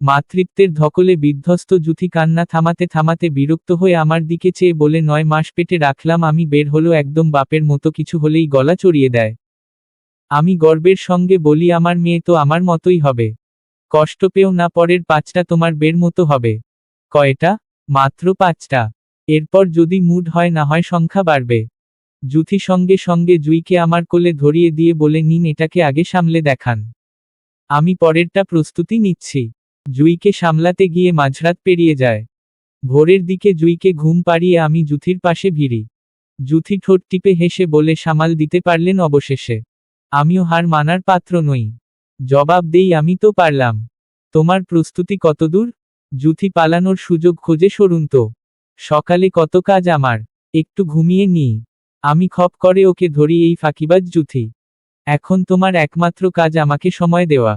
মাতৃত্বের ধকলে বিধ্বস্ত জুথি কান্না থামাতে থামাতে বিরক্ত হয়ে আমার দিকে চেয়ে বলে 9 মাস পেটে রাখলাম আমি বের হলো একদম বাপের মতো কিছু হলেই গলা চড়িয়ে দেয়। আমি গর্বের সঙ্গে বলি আমার মেয়ে তো আমার মতোই হবে। কষ্ট পেও না পরের 5টা তোমার বের মতো হবে। কয়টা? মাত্র 5টা। এরপর যদি মুড হয় না হয় সংখ্যা বাড়বে। জুথি সঙ্গে সঙ্গে জুইকে আমার কোলে ধরিয়ে দিয়ে বলে নিন এটাকে আগে সামলে দেখান। আমি পরেরটা প্রস্তুতি নিচ্ছি। জুইকে সামলাতে গিয়ে মাঝরাত পেরিয়ে যায়। ভোরের দিকে জুইকে ঘুম পাড়িয়ে আমি জুথির পাশে ভিড়ি। জুথি ঠোঁট টিপে হেসে বলে সামাল দিতে পারলেন অবশেষে। আমিও হার মানার পাত্র নই। জবাব দেই আমি তো পারলাম। তোমার প্রস্তুতি কতদূর? জুথি পালানোর সুযোগ খোঁজে সরুন তো। সকালে কত কাজ আমার। একটু ঘুমিয়ে নিই। আমি খপ করে ওকে ধরি এই ফাঁকিবাজ জুথি। এখন তোমার একমাত্র কাজ আমাকে সময় দেওয়া।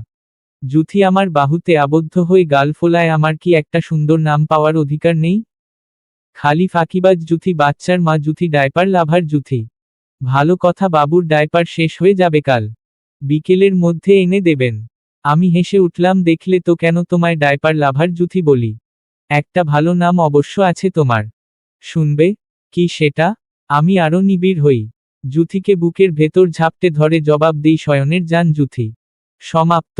জুথি আমার বাহুতে আবদ্ধ হয়ে গাল ফোলায় আমার কি একটা সুন্দর নাম পাওয়ার অধিকার নেই? খালি ফাঁকিবাজ জুথি বাচ্চার মা জুথি ডায়পার লাভার জুথি। ভালো কথা বাবুর ডায়পার শেষ হয়ে যাবে কাল। বিকেলের মধ্যে এনে দেবেন। আমি হেসে উঠলাম দেখলে তো কেন তোমায় ডায়পার লাভার জুথি বলি। একটা ভালো নাম অবশ্য আছে তোমার। শুনবে? কি সেটা? আমি আরো নিবিড় হই। জুথিকে বুকের ভেতর ঝাপটে ধরে জবাব দেই শয়নের জান জুথি। সমাপ্ত।